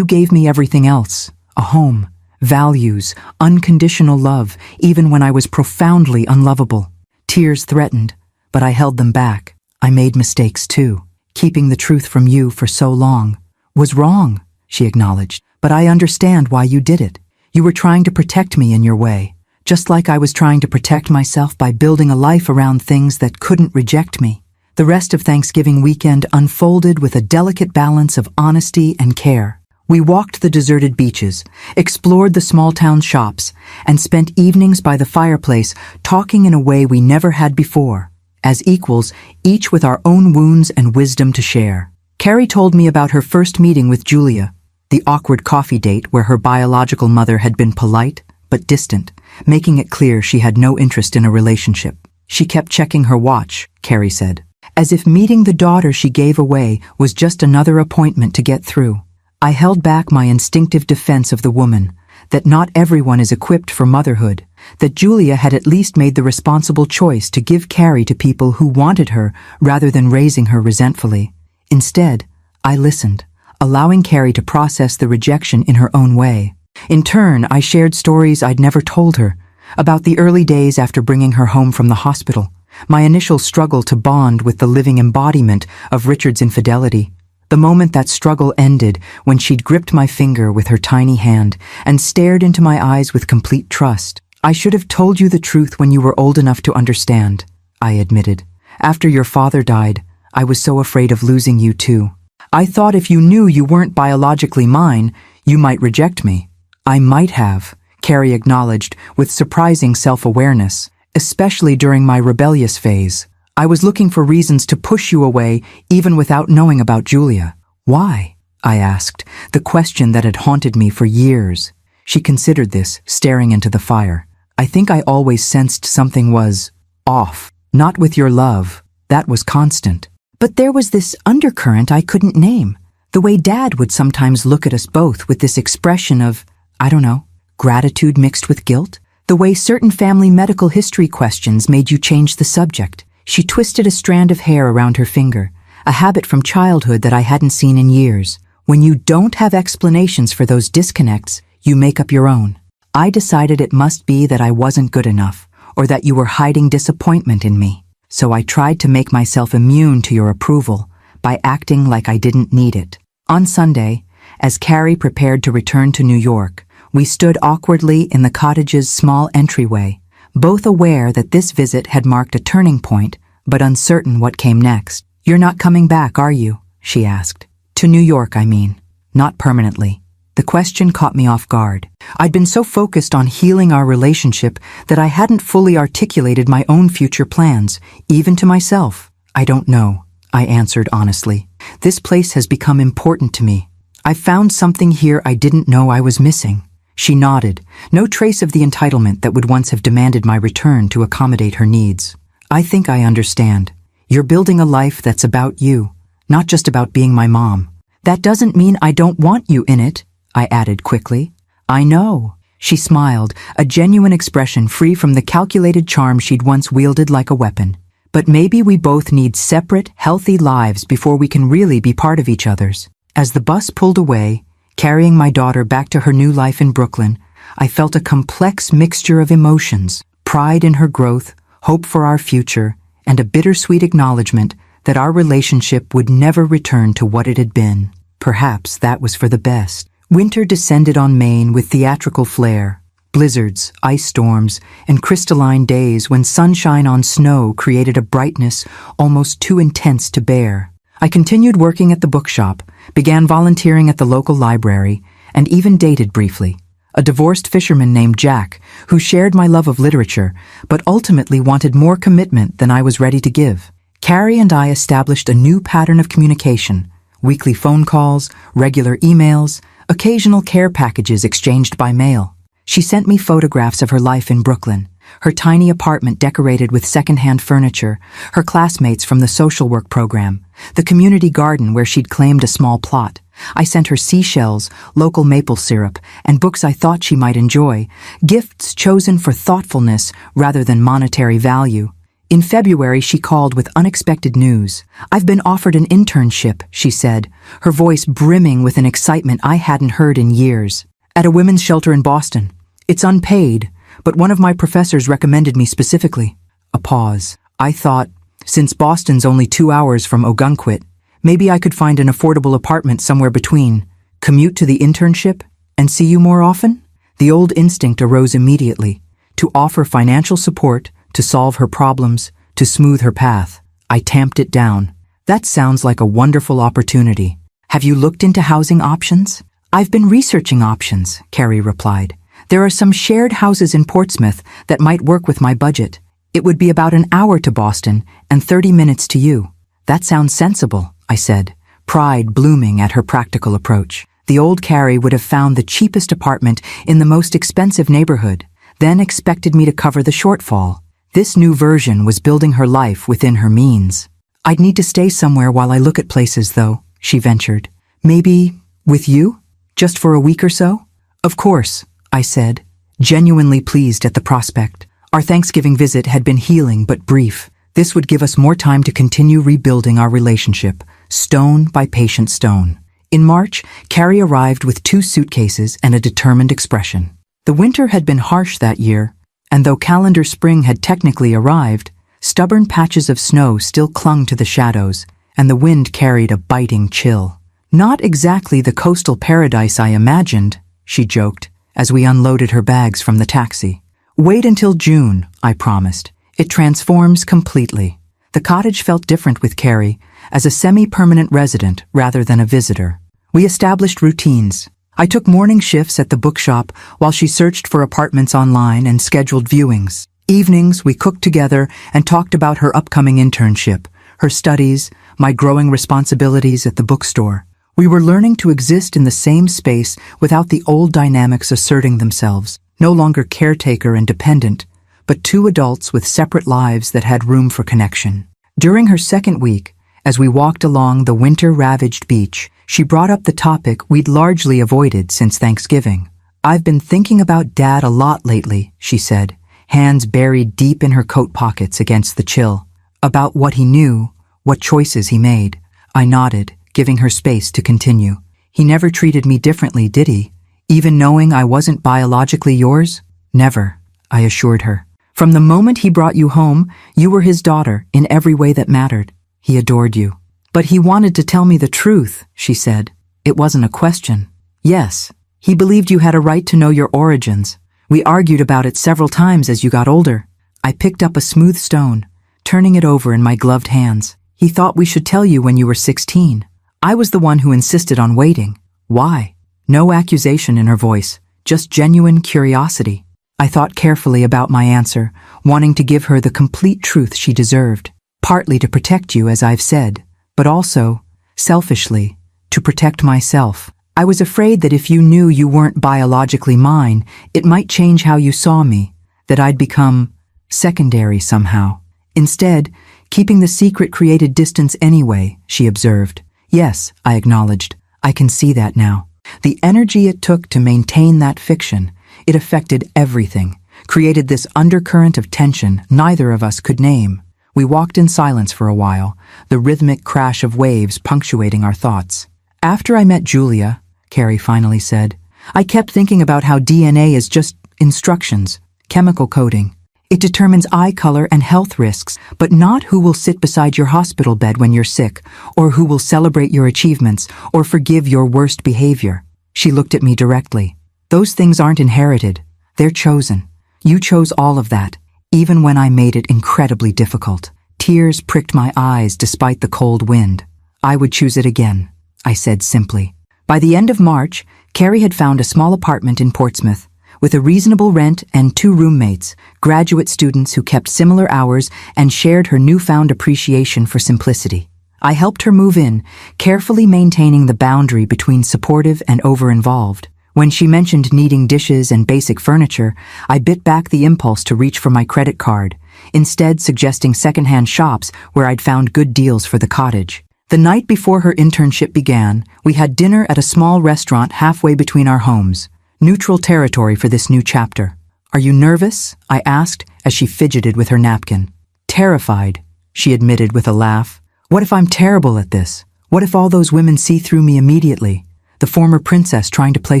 gave me everything else. A home, values, unconditional love, even when I was profoundly unlovable." Tears threatened, but I held them back. "I made mistakes too. Keeping the truth from you for so long was wrong," she acknowledged. "But I understand why you did it. You were trying to protect me in your way. Just like I was trying to protect myself by building a life around things that couldn't reject me." The rest of Thanksgiving weekend unfolded with a delicate balance of honesty and care. We walked the deserted beaches, explored the small-town shops, and spent evenings by the fireplace talking in a way we never had before, as equals, each with our own wounds and wisdom to share. Carrie told me about her first meeting with Julia, the awkward coffee date where her biological mother had been polite but distant, making it clear she had no interest in a relationship. "She kept checking her watch," Carrie said, as if meeting the daughter she gave away was just another appointment to get through. I held back my instinctive defense of the woman, that not everyone is equipped for motherhood, that Julia had at least made the responsible choice to give Carrie to people who wanted her rather than raising her resentfully. Instead, I listened, allowing Carrie to process the rejection in her own way. In turn, I shared stories I'd never told her, about the early days after bringing her home from the hospital, my initial struggle to bond with the living embodiment of Richard's infidelity. The moment that struggle ended when she'd gripped my finger with her tiny hand and stared into my eyes with complete trust. "I should have told you the truth when you were old enough to understand," I admitted. "After your father died, I was so afraid of losing you too. I thought if you knew you weren't biologically mine, you might reject me." "I might have," Carrie acknowledged with surprising self-awareness, "especially during my rebellious phase. I was looking for reasons to push you away even without knowing about Julia." "Why?" I asked, the question that had haunted me for years. She considered this, staring into the fire. I think I always sensed something was off. Not with your love. That was constant. But there was this undercurrent I couldn't name. The way Dad would sometimes look at us both with this expression of, I don't know, gratitude mixed with guilt. The way certain family medical history questions made you change the subject. She twisted a strand of hair around her finger, a habit from childhood that I hadn't seen in years. When you don't have explanations for those disconnects, you make up your own. I decided it must be that I wasn't good enough, or that you were hiding disappointment in me. So I tried to make myself immune to your approval by acting like I didn't need it. On Sunday, as Carrie prepared to return to New York, we stood awkwardly in the cottage's small entryway, both aware that this visit had marked a turning point, but uncertain what came next. "You're not coming back, are you?" she asked. "To New York, I mean. Not permanently." The question caught me off guard. I'd been so focused on healing our relationship that I hadn't fully articulated my own future plans, even to myself. "I don't know," I answered honestly. "This place has become important to me. I've found something here I didn't know I was missing." She nodded, no trace of the entitlement that would once have demanded my return to accommodate her needs. "I think I understand. You're building a life that's about you, not just about being my mom. That doesn't mean I don't want you in it," I added quickly. "I know." She smiled, a genuine expression free from the calculated charm she'd once wielded like a weapon. "But maybe we both need separate, healthy lives before we can really be part of each other's." As the bus pulled away, carrying my daughter back to her new life in Brooklyn, I felt a complex mixture of emotions: pride in her growth, hope for our future, and a bittersweet acknowledgement that our relationship would never return to what it had been. Perhaps that was for the best. Winter descended on Maine with theatrical flair. Blizzards, ice storms, and crystalline days when sunshine on snow created a brightness almost too intense to bear. I continued working at the bookshop, began volunteering at the local library, and even dated briefly. A divorced fisherman named Jack, who shared my love of literature, but ultimately wanted more commitment than I was ready to give. Carrie and I established a new pattern of communication: weekly phone calls, regular emails, occasional care packages exchanged by mail. She sent me photographs of her life in Brooklyn, her tiny apartment decorated with secondhand furniture, her classmates from the social work program, the community garden where she'd claimed a small plot. I sent her seashells, local maple syrup, and books I thought she might enjoy, gifts chosen for thoughtfulness rather than monetary value. In February, she called with unexpected news. "I've been offered an internship," she said, her voice brimming with an excitement I hadn't heard in years. "At a women's shelter in Boston. It's unpaid, but one of my professors recommended me specifically." A pause. I thought, since Boston's only 2 hours from Ogunquit, maybe I could find an affordable apartment somewhere between, commute to the internship, and see you more often? The old instinct arose immediately, to offer financial support, to solve her problems, to smooth her path. I tamped it down. "That sounds like a wonderful opportunity. Have you looked into housing options?" "I've been researching options," Carrie replied. "There are some shared houses in Portsmouth that might work with my budget. It would be about an hour to Boston and 30 minutes to you." "That sounds sensible," I said, pride blooming at her practical approach. The old Carrie would have found the cheapest apartment in the most expensive neighborhood, then expected me to cover the shortfall. This new version was building her life within her means. "I'd need to stay somewhere while I look at places, though," she ventured. "Maybe with you? Just for a week or so?" "Of course," I said, genuinely pleased at the prospect. Our Thanksgiving visit had been healing but brief. This would give us more time to continue rebuilding our relationship, stone by patient stone. In March, Carrie arrived with 2 suitcases and a determined expression. The winter had been harsh that year, and though calendar spring had technically arrived, stubborn patches of snow still clung to the shadows, and the wind carried a biting chill. "Not exactly the coastal paradise I imagined," she joked, as we unloaded her bags from the taxi. "Wait until June," I promised. "It transforms completely." The cottage felt different with Carrie, as a semi-permanent resident rather than a visitor. We established routines. I took morning shifts at the bookshop while she searched for apartments online and scheduled viewings. Evenings, we cooked together and talked about her upcoming internship, her studies, my growing responsibilities at the bookstore. We were learning to exist in the same space without the old dynamics asserting themselves, no longer caretaker and dependent, but two adults with separate lives that had room for connection. During her second week, as we walked along the winter-ravaged beach, she brought up the topic we'd largely avoided since Thanksgiving. "I've been thinking about Dad a lot lately," she said, hands buried deep in her coat pockets against the chill. "About what he knew, what choices he made." I nodded, giving her space to continue. "He never treated me differently, did he? Even knowing I wasn't biologically yours?" "Never," I assured her. "From the moment he brought you home, you were his daughter in every way that mattered. He adored you." "But he wanted to tell me the truth," she said. "It wasn't a question." "Yes, he believed you had a right to know your origins. We argued about it several times as you got older." I picked up a smooth stone, turning it over in my gloved hands. "He thought we should tell you when you were 16. I was the one who insisted on waiting." "Why?" No accusation in her voice, just genuine curiosity. I thought carefully about my answer, wanting to give her the complete truth she deserved. "Partly to protect you, as I've said, but also, selfishly, to protect myself. I was afraid that if you knew you weren't biologically mine, it might change how you saw me, that I'd become secondary somehow. Instead, keeping the secret created distance anyway," she observed. "Yes," I acknowledged. "I can see that now." The energy it took to maintain that fiction, it affected everything, created this undercurrent of tension neither of us could name. We walked in silence for a while, the rhythmic crash of waves punctuating our thoughts. "After I met Julia," Carrie finally said, "I kept thinking about how DNA is just instructions, chemical coding. It determines eye color and health risks, but not who will sit beside your hospital bed when you're sick, or who will celebrate your achievements, or forgive your worst behavior." She looked at me directly. "Those things aren't inherited. They're chosen. You chose all of that, even when I made it incredibly difficult." Tears pricked my eyes despite the cold wind. "I would choose it again," I said simply. By the end of March, Carrie had found a small apartment in Portsmouth, with a reasonable rent and 2 roommates, graduate students who kept similar hours and shared her newfound appreciation for simplicity. I helped her move in, carefully maintaining the boundary between supportive and over-involved. When she mentioned needing dishes and basic furniture, I bit back the impulse to reach for my credit card, instead suggesting secondhand shops where I'd found good deals for the cottage. The night before her internship began, we had dinner at a small restaurant halfway between our homes. Neutral territory for this new chapter. "Are you nervous?" I asked as she fidgeted with her napkin. "Terrified," she admitted with a laugh. "What if I'm terrible at this? What if all those women see through me immediately? The former princess trying to play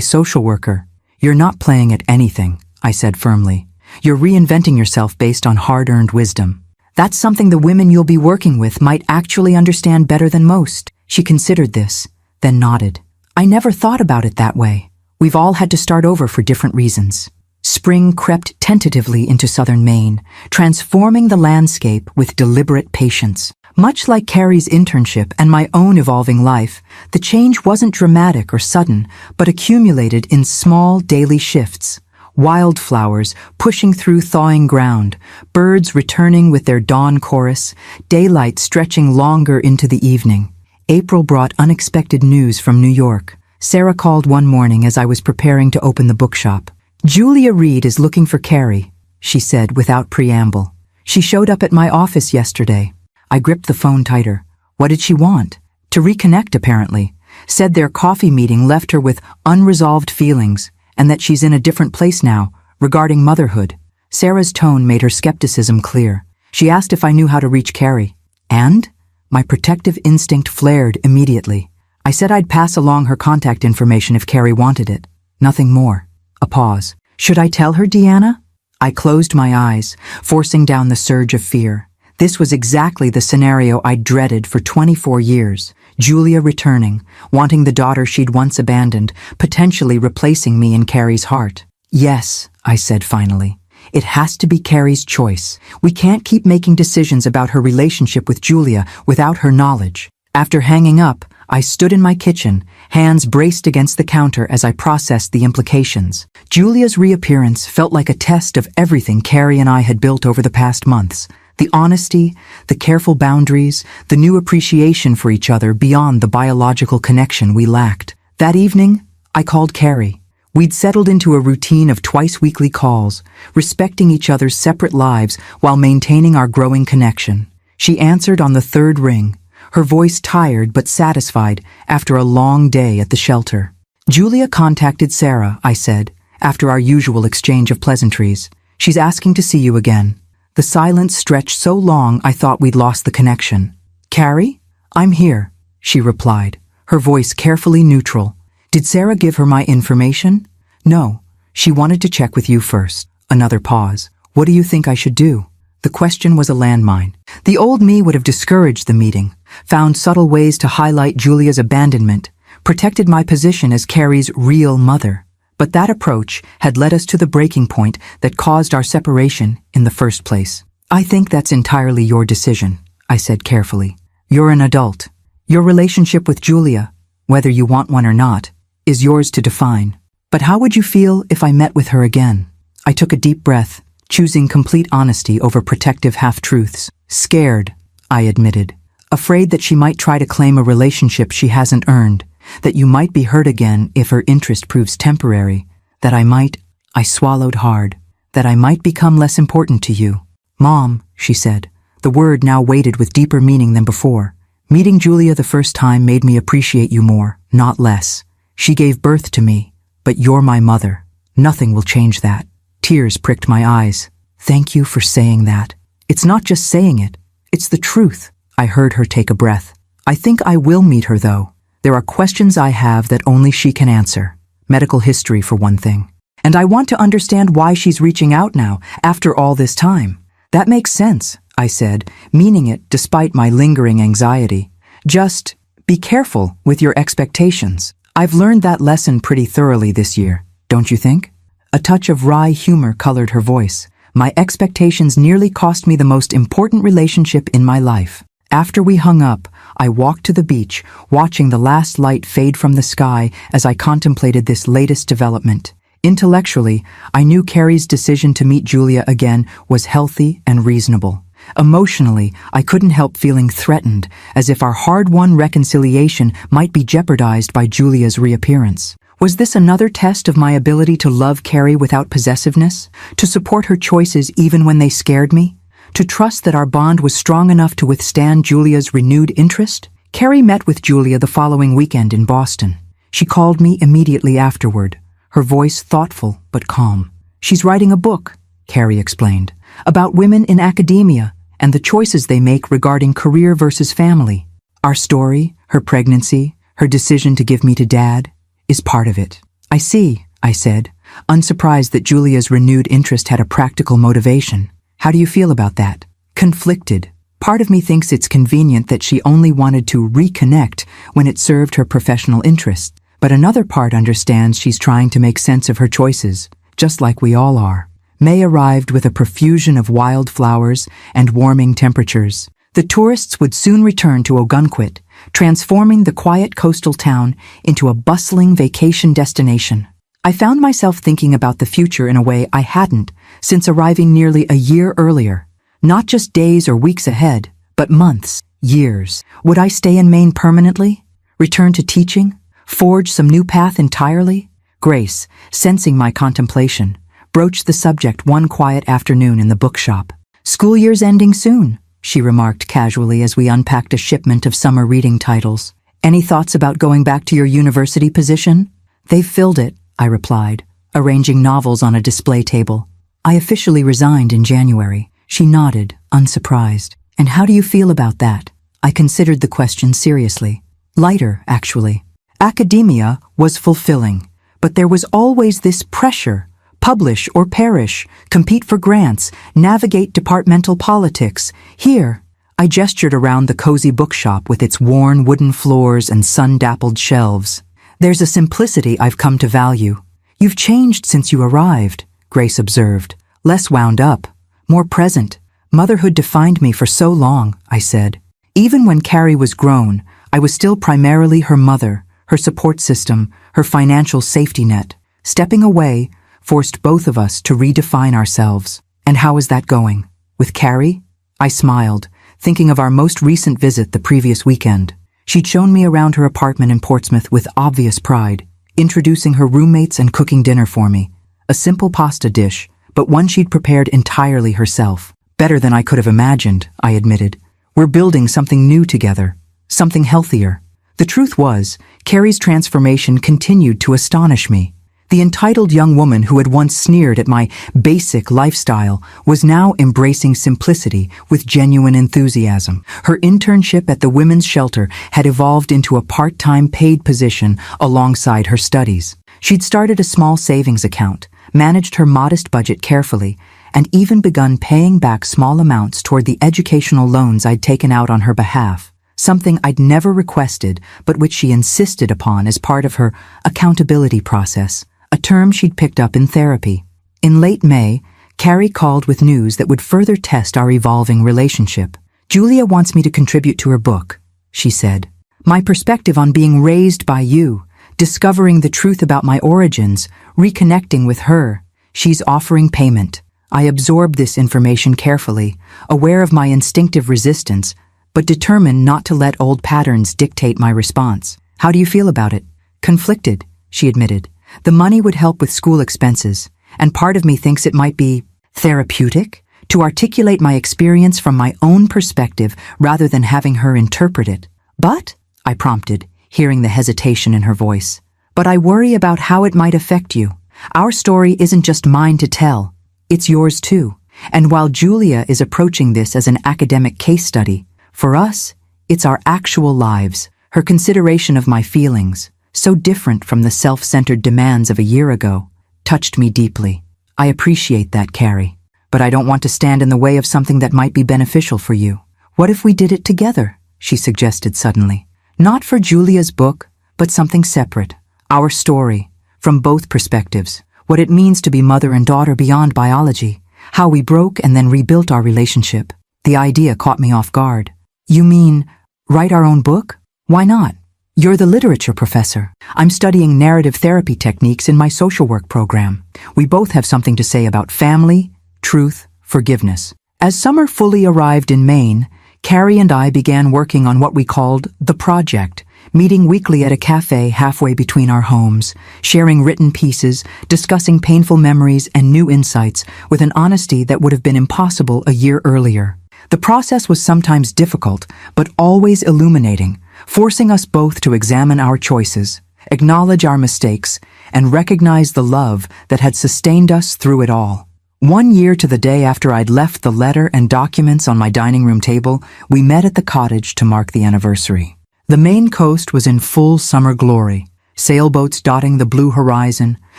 social worker." "You're not playing at anything," I said firmly. "You're reinventing yourself based on hard-earned wisdom. That's something the women you'll be working with might actually understand better than most." She considered this, then nodded. "I never thought about it that way. We've all had to start over for different reasons." Spring crept tentatively into southern Maine, transforming the landscape with deliberate patience. Much like Carrie's internship and my own evolving life, the change wasn't dramatic or sudden, but accumulated in small daily shifts. Wildflowers pushing through thawing ground, birds returning with their dawn chorus, daylight stretching longer into the evening. April brought unexpected news from New York. Sarah called one morning as I was preparing to open the bookshop. "Julia Reed is looking for Carrie," she said without preamble. "She showed up at my office yesterday." I gripped the phone tighter. What did she want? To reconnect, apparently. Said their coffee meeting left her with unresolved feelings, and that she's in a different place now, regarding motherhood. Sarah's tone made her skepticism clear. She asked if I knew how to reach Carrie. And? My protective instinct flared immediately. I said I'd pass along her contact information if Carrie wanted it. Nothing more. A pause. "Should I tell her, Deanna?" I closed my eyes, forcing down the surge of fear. This was exactly the scenario I'd dreaded for 24 years. Julia returning, wanting the daughter she'd once abandoned, potentially replacing me in Carrie's heart. "Yes," I said finally. "It has to be Carrie's choice. We can't keep making decisions about her relationship with Julia without her knowledge." After hanging up, I stood in my kitchen, hands braced against the counter as I processed the implications. Julia's reappearance felt like a test of everything Carrie and I had built over the past months. The honesty, the careful boundaries, the new appreciation for each other beyond the biological connection we lacked. That evening, I called Carrie. We'd settled into a routine of twice-weekly calls, respecting each other's separate lives while maintaining our growing connection. She answered on the third ring, her voice tired but satisfied after a long day at the shelter. "Julia contacted Sarah," I said, after our usual exchange of pleasantries. "She's asking to see you again." The silence stretched so long I thought we'd lost the connection. "Carrie? I'm here," she replied, her voice carefully neutral. "Did Sarah give her my information?" "No. She wanted to check with you first." Another pause. "What do you think I should do?" The question was a landmine. The old me would have discouraged the meeting, found subtle ways to highlight Julia's abandonment, protected my position as Carrie's real mother. But that approach had led us to the breaking point that caused our separation in the first place. "I think that's entirely your decision," I said carefully. "You're an adult. Your relationship with Julia, whether you want one or not, is yours to define. But how would you feel if I met with her again?" I took a deep breath, choosing complete honesty over protective half-truths. "Scared," I admitted. "Afraid that she might try to claim a relationship she hasn't earned, that you might be hurt again if her interest proves temporary, that I swallowed hard, that I might become less important to you." "Mom," she said, the word now weighted with deeper meaning than before. "Meeting Julia the first time made me appreciate you more, not less. She gave birth to me, but you're my mother. Nothing will change that." Tears pricked my eyes. "Thank you for saying that. It's not just saying it, it's the truth." I heard her take a breath. "I think I will meet her, though. There are questions I have that only she can answer. Medical history, for one thing. And I want to understand why she's reaching out now, after all this time." "That makes sense," I said, meaning it despite my lingering anxiety. "Just be careful with your expectations. I've learned that lesson pretty thoroughly this year, don't you think?" A touch of wry humor colored her voice. "My expectations nearly cost me the most important relationship in my life." After we hung up, I walked to the beach, watching the last light fade from the sky as I contemplated this latest development. Intellectually, I knew Carrie's decision to meet Julia again was healthy and reasonable. Emotionally, I couldn't help feeling threatened, as if our hard-won reconciliation might be jeopardized by Julia's reappearance. Was this another test of my ability to love Carrie without possessiveness? To support her choices even when they scared me? To trust that our bond was strong enough to withstand Julia's renewed interest? Carrie met with Julia the following weekend in Boston. She called me immediately afterward, her voice thoughtful but calm. "She's writing a book," Carrie explained, "about women in academia and the choices they make regarding career versus family. Our story, her pregnancy, her decision to give me to Dad, is part of it." "I see," I said, unsurprised that Julia's renewed interest had a practical motivation. "How do you feel about that?" "Conflicted. Part of me thinks it's convenient that she only wanted to reconnect when it served her professional interests, but another part understands she's trying to make sense of her choices, just like we all are." May arrived with a profusion of wildflowers and warming temperatures. The tourists would soon return to Ogunquit, transforming the quiet coastal town into a bustling vacation destination. I found myself thinking about the future in a way I hadn't since arriving nearly a year earlier. Not just days or weeks ahead, but months, years. Would I stay in Maine permanently? Return to teaching? Forge some new path entirely? Grace, sensing my contemplation, broached the subject one quiet afternoon in the bookshop. "School year's ending soon," she remarked casually as we unpacked a shipment of summer reading titles. "Any thoughts about going back to your university position?" "They've filled it," I replied, arranging novels on a display table. "I officially resigned in January." She nodded, unsurprised. "And how do you feel about that?" I considered the question seriously. Lighter, actually. Academia was fulfilling, but there was always this pressure. Publish or perish, compete for grants, navigate departmental politics. Here, I gestured around the cozy bookshop with its worn wooden floors and sun-dappled shelves. "There's a simplicity I've come to value." "You've changed since you arrived," Grace observed. "Less wound up, more present. Motherhood defined me for so long," I said. Even when Carrie was grown, I was still primarily her mother, her support system, her financial safety net. Stepping away forced both of us to redefine ourselves. "And how is that going?" "With Carrie?" I smiled, thinking of our most recent visit the previous weekend. She'd shown me around her apartment in Portsmouth with obvious pride, introducing her roommates and cooking dinner for me. A simple pasta dish, but one she'd prepared entirely herself. Better than I could have imagined, I admitted. We're building something new together, something healthier. The truth was, Carrie's transformation continued to astonish me. The entitled young woman who had once sneered at my basic lifestyle was now embracing simplicity with genuine enthusiasm. Her internship at the women's shelter had evolved into a part-time paid position alongside her studies. She'd started a small savings account, managed her modest budget carefully, and even begun paying back small amounts toward the educational loans I'd taken out on her behalf, something I'd never requested but which she insisted upon as part of her accountability process, a term she'd picked up in therapy. In late May, Carrie called with news that would further test our evolving relationship. "Julia wants me to contribute to her book," she said. "My perspective on being raised by you, discovering the truth about my origins, reconnecting with her. She's offering payment." I absorbed this information carefully, aware of my instinctive resistance, but determined not to let old patterns dictate my response. "How do you feel about it?" "Conflicted," she admitted. "The money would help with school expenses, and part of me thinks it might be therapeutic to articulate my experience from my own perspective rather than having her interpret it." "But," I prompted, hearing the hesitation in her voice, "but I worry about how it might affect you. Our story isn't just mine to tell. It's yours too. And while Julia is approaching this as an academic case study, for us, it's our actual lives." Her consideration of my feelings, so different from the self-centered demands of a year ago, touched me deeply. "I appreciate that, Carrie, but I don't want to stand in the way of something that might be beneficial for you. What if we did it together?" she suggested suddenly. "Not for Julia's book, but something separate. Our story, from both perspectives. What it means to be mother and daughter beyond biology. How we broke and then rebuilt our relationship." The idea caught me off guard. "You mean, write our own book? Why not? You're the literature professor. I'm studying narrative therapy techniques in my social work program. We both have something to say about family, truth, forgiveness." As summer fully arrived in Maine, Carrie and I began working on what we called the project, meeting weekly at a cafe halfway between our homes, sharing written pieces, discussing painful memories and new insights with an honesty that would have been impossible a year earlier. The process was sometimes difficult, but always illuminating, forcing us both to examine our choices, acknowledge our mistakes, and recognize the love that had sustained us through it all. 1 year to the day after I'd left the letter and documents on my dining room table, we met at the cottage to mark the anniversary. The Maine coast was in full summer glory, sailboats dotting the blue horizon,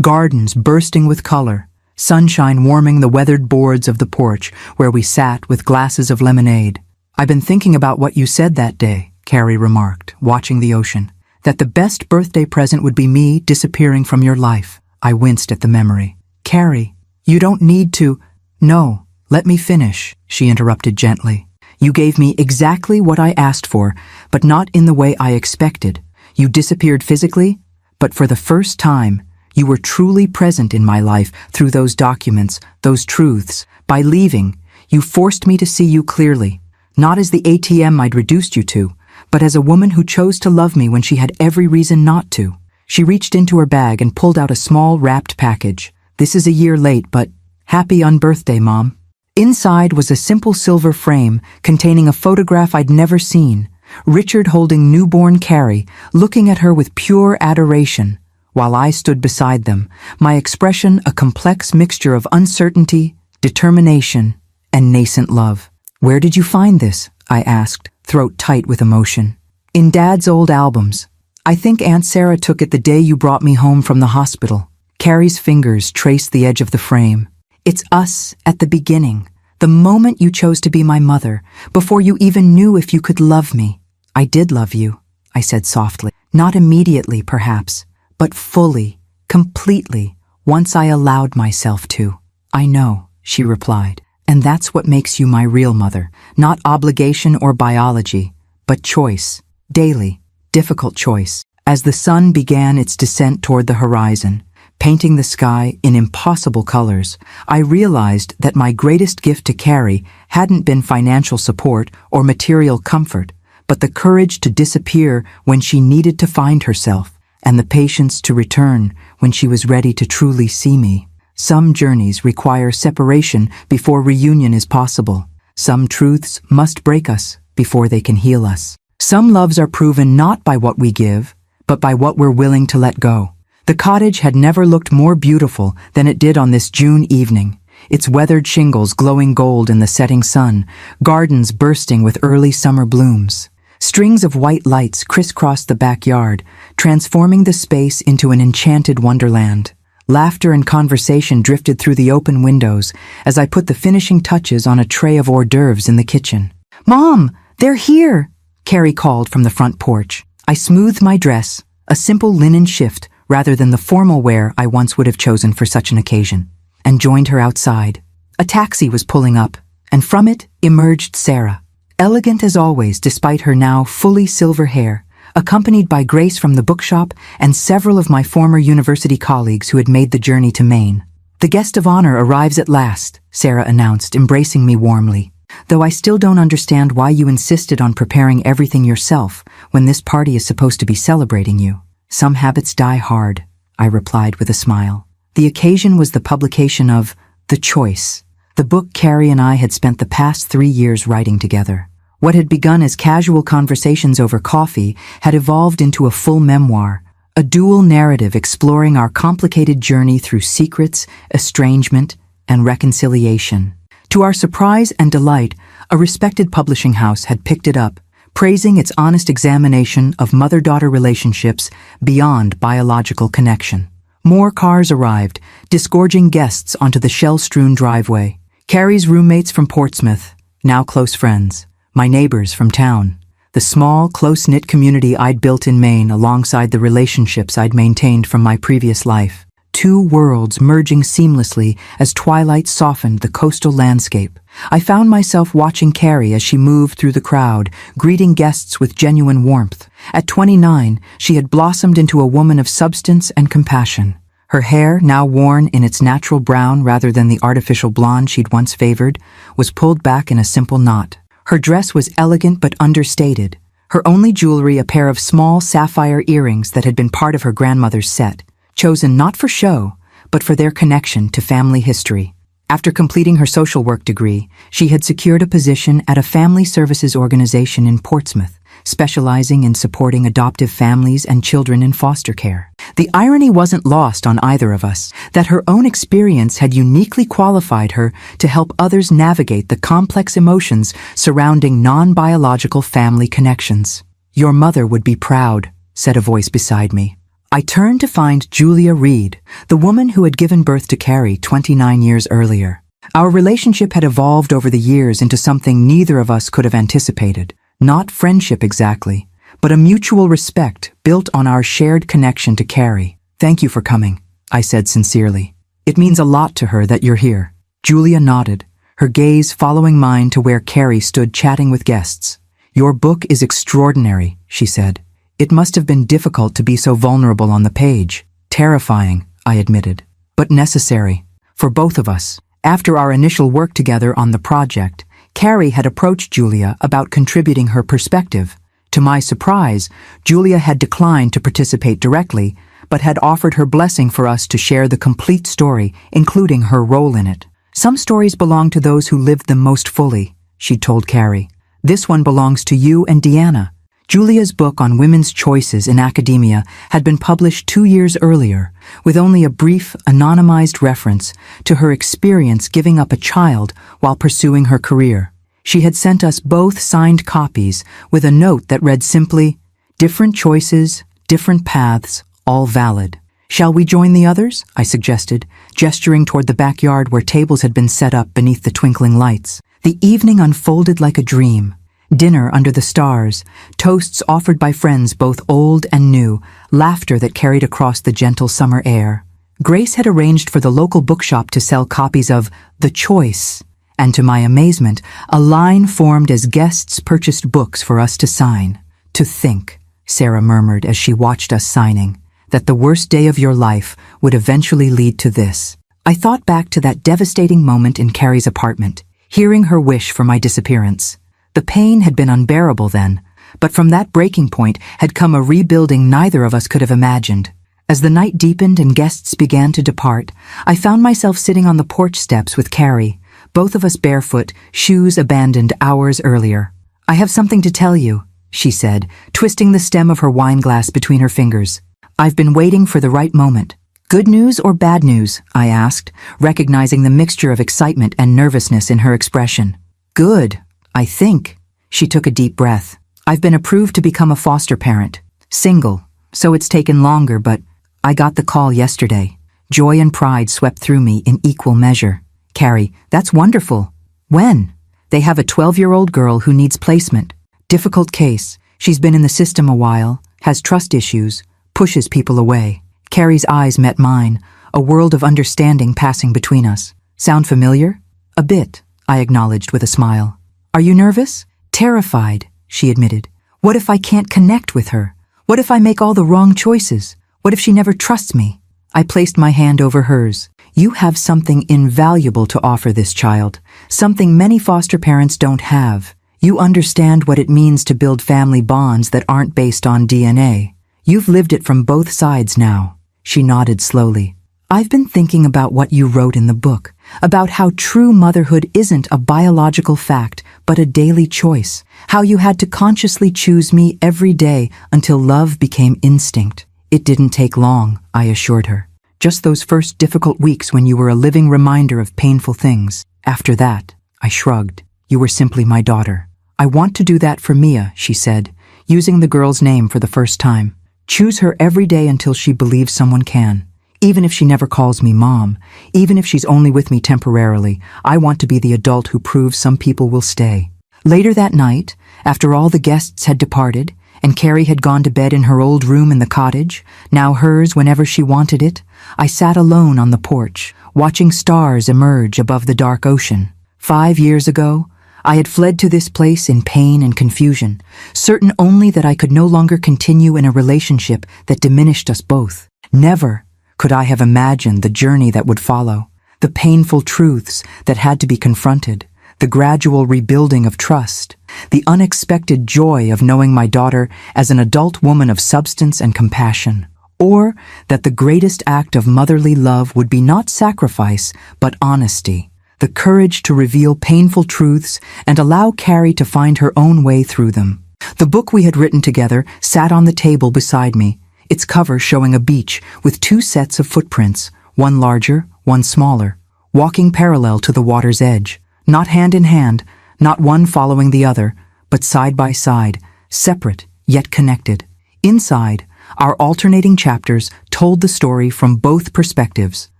gardens bursting with color, sunshine warming the weathered boards of the porch where we sat with glasses of lemonade. "I've been thinking about what you said that day," Carrie remarked, watching the ocean, "that the best birthday present would be me disappearing from your life." I winced at the memory. "Carrie, you don't need to—" "No, let me finish," she interrupted gently. "You gave me exactly what I asked for, but not in the way I expected. You disappeared physically, but for the first time, you were truly present in my life through those documents, those truths. By leaving, you forced me to see you clearly, not as the ATM I'd reduced you to, but as a woman who chose to love me when she had every reason not to." She reached into her bag and pulled out a small wrapped package. "This is a year late, but happy unbirthday, Mom." Inside was a simple silver frame containing a photograph I'd never seen, Richard holding newborn Carrie, looking at her with pure adoration, while I stood beside them, my expression a complex mixture of uncertainty, determination, and nascent love. "Where did you find this?" I asked, throat tight with emotion. "In Dad's old albums. I think Aunt Sarah took it the day you brought me home from the hospital." Carrie's fingers traced the edge of the frame. "It's us at the beginning, the moment you chose to be my mother, before you even knew if you could love me." "I did love you," I said softly. "Not immediately, perhaps, but fully, completely, once I allowed myself to." "I know," she replied, "and that's what makes you my real mother, not obligation or biology, but choice, daily, difficult choice." As the sun began its descent toward the horizon, painting the sky in impossible colors, I realized that my greatest gift to Carrie hadn't been financial support or material comfort, but the courage to disappear when she needed to find herself, and the patience to return when she was ready to truly see me. Some journeys require separation before reunion is possible. Some truths must break us before they can heal us. Some loves are proven not by what we give, but by what we're willing to let go. The cottage had never looked more beautiful than it did on this June evening, its weathered shingles glowing gold in the setting sun, gardens bursting with early summer blooms. Strings of white lights crisscrossed the backyard, transforming the space into an enchanted wonderland. Laughter and conversation drifted through the open windows as I put the finishing touches on a tray of hors d'oeuvres in the kitchen. "Mom, they're here!" Carrie called from the front porch. I smoothed my dress, a simple linen shift rather than the formal wear I once would have chosen for such an occasion, and joined her outside. A taxi was pulling up, and from it emerged Sarah, elegant as always despite her now fully silver hair, accompanied by Grace from the bookshop and several of my former university colleagues who had made the journey to Maine. "The guest of honor arrives at last," Sarah announced, embracing me warmly. "Though I still don't understand why you insisted on preparing everything yourself when this party is supposed to be celebrating you." "Some habits die hard," I replied with a smile. The occasion was the publication of The Choice, the book Carrie and I had spent the past 3 years writing together. What had begun as casual conversations over coffee had evolved into a full memoir, a dual narrative exploring our complicated journey through secrets, estrangement, and reconciliation. To our surprise and delight, a respected publishing house had picked it up, praising its honest examination of mother-daughter relationships beyond biological connection. More cars arrived, disgorging guests onto the shell-strewn driveway. Carrie's roommates from Portsmouth, now close friends. My neighbors from town. The small, close-knit community I'd built in Maine alongside the relationships I'd maintained from my previous life. Two worlds merging seamlessly as twilight softened the coastal landscape. I found myself watching Carrie as she moved through the crowd, greeting guests with genuine warmth. At 29, she had blossomed into a woman of substance and compassion. Her hair, now worn in its natural brown rather than the artificial blonde she'd once favored, was pulled back in a simple knot. Her dress was elegant but understated, her only jewelry a pair of small sapphire earrings that had been part of her grandmother's set, chosen not for show, but for their connection to family history. After completing her social work degree, she had secured a position at a family services organization in Portsmouth, specializing in supporting adoptive families and children in foster care. The irony wasn't lost on either of us, that her own experience had uniquely qualified her to help others navigate the complex emotions surrounding non-biological family connections. "Your mother would be proud," said a voice beside me. I turned to find Julia Reed, the woman who had given birth to Carrie 29 years earlier. Our relationship had evolved over the years into something neither of us could have anticipated. Not friendship exactly, but a mutual respect built on our shared connection to Carrie. "Thank you for coming," I said sincerely. "It means a lot to her that you're here." Julia nodded, her gaze following mine to where Carrie stood chatting with guests. "Your book is extraordinary," she said. "It must have been difficult to be so vulnerable on the page." "Terrifying," I admitted, "but necessary. For both of us." After our initial work together on the project, Carrie had approached Julia about contributing her perspective. To my surprise, Julia had declined to participate directly, but had offered her blessing for us to share the complete story, including her role in it. "Some stories belong to those who lived them most fully," she told Carrie. "This one belongs to you and Deanna." Julia's book on women's choices in academia had been published 2 years earlier, with only a brief, anonymized reference to her experience giving up a child while pursuing her career. She had sent us both signed copies with a note that read simply, "Different choices, different paths, all valid." "Shall we join the others?" I suggested, gesturing toward the backyard where tables had been set up beneath the twinkling lights. The evening unfolded like a dream. Dinner under the stars, toasts offered by friends both old and new, laughter that carried across the gentle summer air. Grace had arranged for the local bookshop to sell copies of The Choice, and to my amazement, a line formed as guests purchased books for us to sign. "To think," Sarah murmured as she watched us signing, that the worst day of your life would eventually lead to this. I thought back to that devastating moment in Carrie's apartment, hearing her wish for my disappearance. The pain had been unbearable then, but from that breaking point had come a rebuilding neither of us could have imagined. As the night deepened and guests began to depart, I found myself sitting on the porch steps with Carrie, both of us barefoot, shoes abandoned hours earlier. "I have something to tell you," she said, twisting the stem of her wine glass between her fingers. "I've been waiting for the right moment." "Good news or bad news?" I asked, recognizing the mixture of excitement and nervousness in her expression. "Good, I think." She took a deep breath. "I've been approved to become a foster parent. Single, so it's taken longer, but I got the call yesterday." Joy and pride swept through me in equal measure. "Carrie, that's wonderful. When?" "They have a 12-year-old girl who needs placement. Difficult case. She's been in the system a while, has trust issues, pushes people away." Carrie's eyes met mine, a world of understanding passing between us. "Sound familiar?" "A bit," I acknowledged with a smile. "Are you nervous?" "Terrified," she admitted. "What if I can't connect with her? What if I make all the wrong choices? What if she never trusts me?" I placed my hand over hers. "You have something invaluable to offer this child, something many foster parents don't have. You understand what it means to build family bonds that aren't based on DNA. You've lived it from both sides now." She nodded slowly. "I've been thinking about what you wrote in the book, about how true motherhood isn't a biological fact, but a daily choice, how you had to consciously choose me every day until love became instinct." "It didn't take long," I assured her. "Just those first difficult weeks when you were a living reminder of painful things. After that," I shrugged, "you were simply my daughter." "I want to do that for Mia," she said, using the girl's name for the first time. "Choose her every day until she believes someone can. Even if she never calls me mom, even if she's only with me temporarily, I want to be the adult who proves some people will stay." Later that night, after all the guests had departed, and Carrie had gone to bed in her old room in the cottage, now hers whenever she wanted it, I sat alone on the porch, watching stars emerge above the dark ocean. 5 years ago, I had fled to this place in pain and confusion, certain only that I could no longer continue in a relationship that diminished us both. Never could I have imagined the journey that would follow, the painful truths that had to be confronted, the gradual rebuilding of trust, the unexpected joy of knowing my daughter as an adult woman of substance and compassion, or that the greatest act of motherly love would be not sacrifice, but honesty, the courage to reveal painful truths and allow Carrie to find her own way through them. The book we had written together sat on the table beside me, its cover showing a beach with 2 sets of footprints, one larger, one smaller, walking parallel to the water's edge, not hand in hand, not one following the other, but side by side, separate yet connected. Inside, our alternating chapters told the story from both perspectives: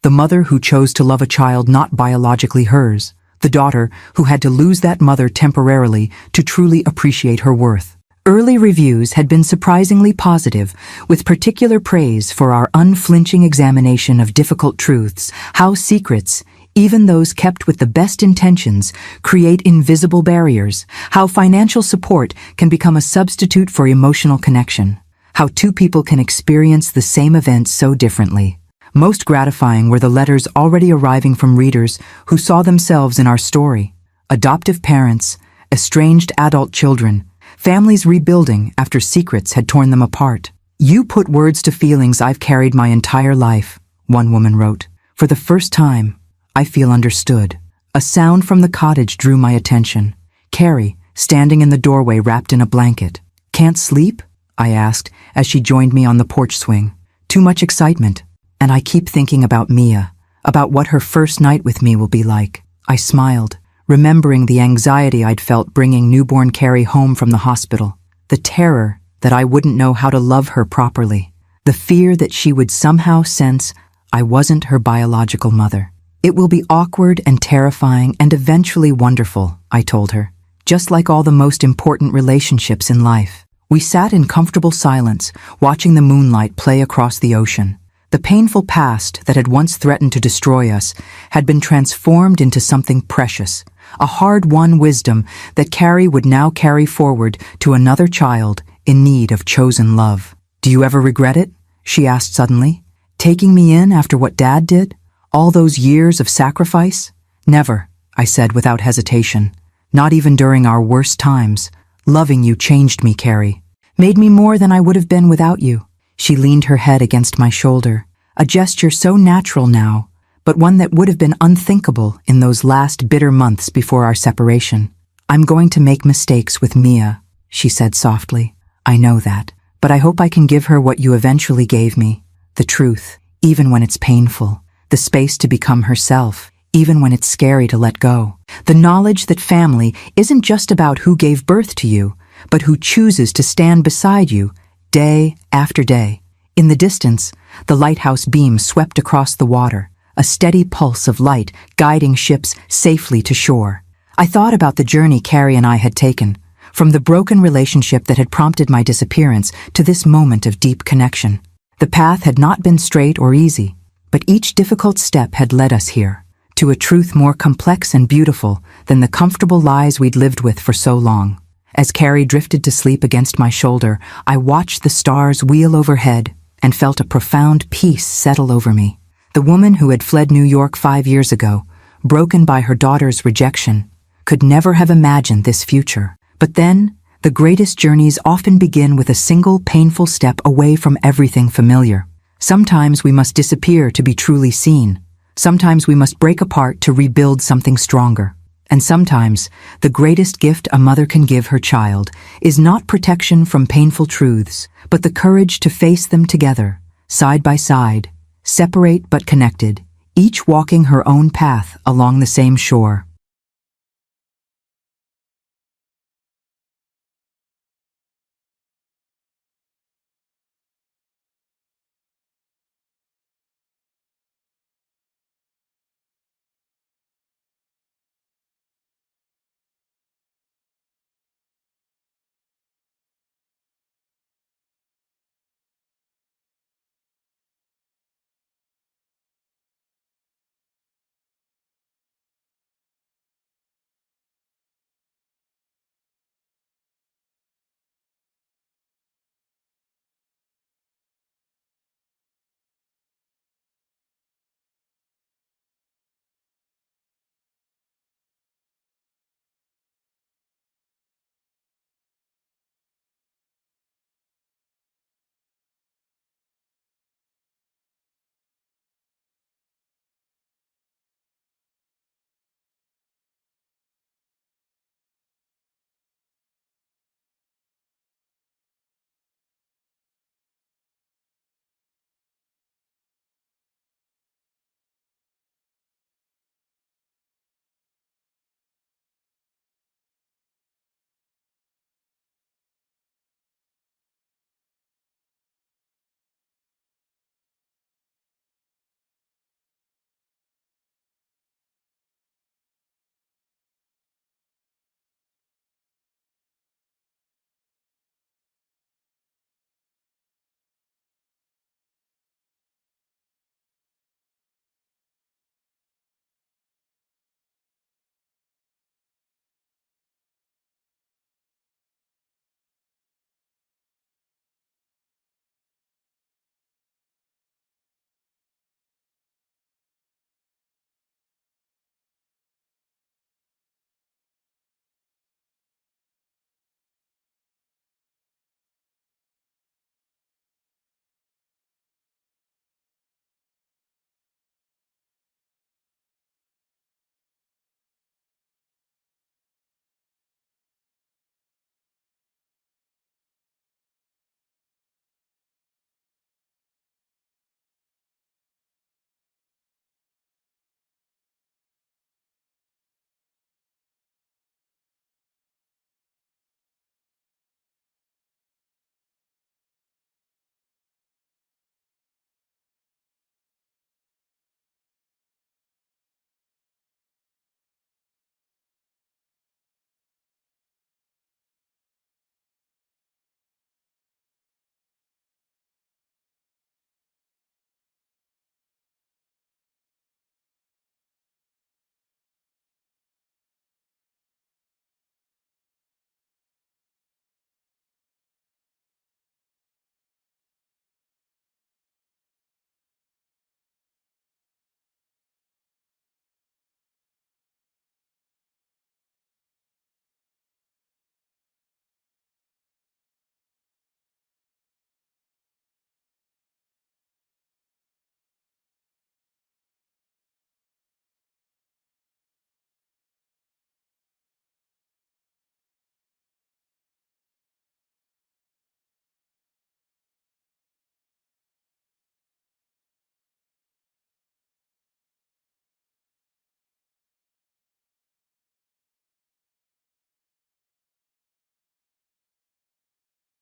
the mother who chose to love a child not biologically hers, the daughter who had to lose that mother temporarily to truly appreciate her worth. Early reviews had been surprisingly positive, with particular praise for our unflinching examination of difficult truths, how secrets, even those kept with the best intentions, create invisible barriers, how financial support can become a substitute for emotional connection, how 2 people can experience the same event so differently. Most gratifying were the letters already arriving from readers who saw themselves in our story: adoptive parents, estranged adult children, families rebuilding after secrets had torn them apart. "You put words to feelings I've carried my entire life," one woman wrote. "For the first time, I feel understood." A sound from the cottage drew my attention. Carrie, standing in the doorway wrapped in a blanket. "Can't sleep?" I asked as she joined me on the porch swing. "Too much excitement. And I keep thinking about Mia, about what her first night with me will be like." I smiled, remembering the anxiety I'd felt bringing newborn Carrie home from the hospital, the terror that I wouldn't know how to love her properly, the fear that she would somehow sense I wasn't her biological mother. "It will be awkward and terrifying and eventually wonderful," I told her, "just like all the most important relationships in life." We sat in comfortable silence, watching the moonlight play across the ocean. The painful past that had once threatened to destroy us had been transformed into something precious, a hard-won wisdom that Carrie would now carry forward to another child in need of chosen love. "Do you ever regret it?" she asked suddenly. Taking me in after what Dad did? All those years of sacrifice? Never, I said without hesitation. Not even during our worst times. Loving you changed me, Carrie. Made me more than I would have been without you. She leaned her head against my shoulder, a gesture so natural now, but one that would have been unthinkable in those last bitter months before our separation. I'm going to make mistakes with Mia, she said softly. I know that, but I hope I can give her what you eventually gave me, the truth, even when it's painful, the space to become herself, even when it's scary to let go. The knowledge that family isn't just about who gave birth to you, but who chooses to stand beside you day after day. In the distance, the lighthouse beam swept across the water, a steady pulse of light guiding ships safely to shore. I thought about the journey Carrie and I had taken, from the broken relationship that had prompted my disappearance to this moment of deep connection. The path had not been straight or easy, but each difficult step had led us here, to a truth more complex and beautiful than the comfortable lies we'd lived with for so long. As Carrie drifted to sleep against my shoulder, I watched the stars wheel overhead and felt a profound peace settle over me. The woman who had fled New York 5 years ago, broken by her daughter's rejection, could never have imagined this future. But then, the greatest journeys often begin with a single painful step away from everything familiar. Sometimes we must disappear to be truly seen. Sometimes we must break apart to rebuild something stronger. And sometimes, the greatest gift a mother can give her child is not protection from painful truths, but the courage to face them together, side by side, separate but connected, each walking her own path along the same shore.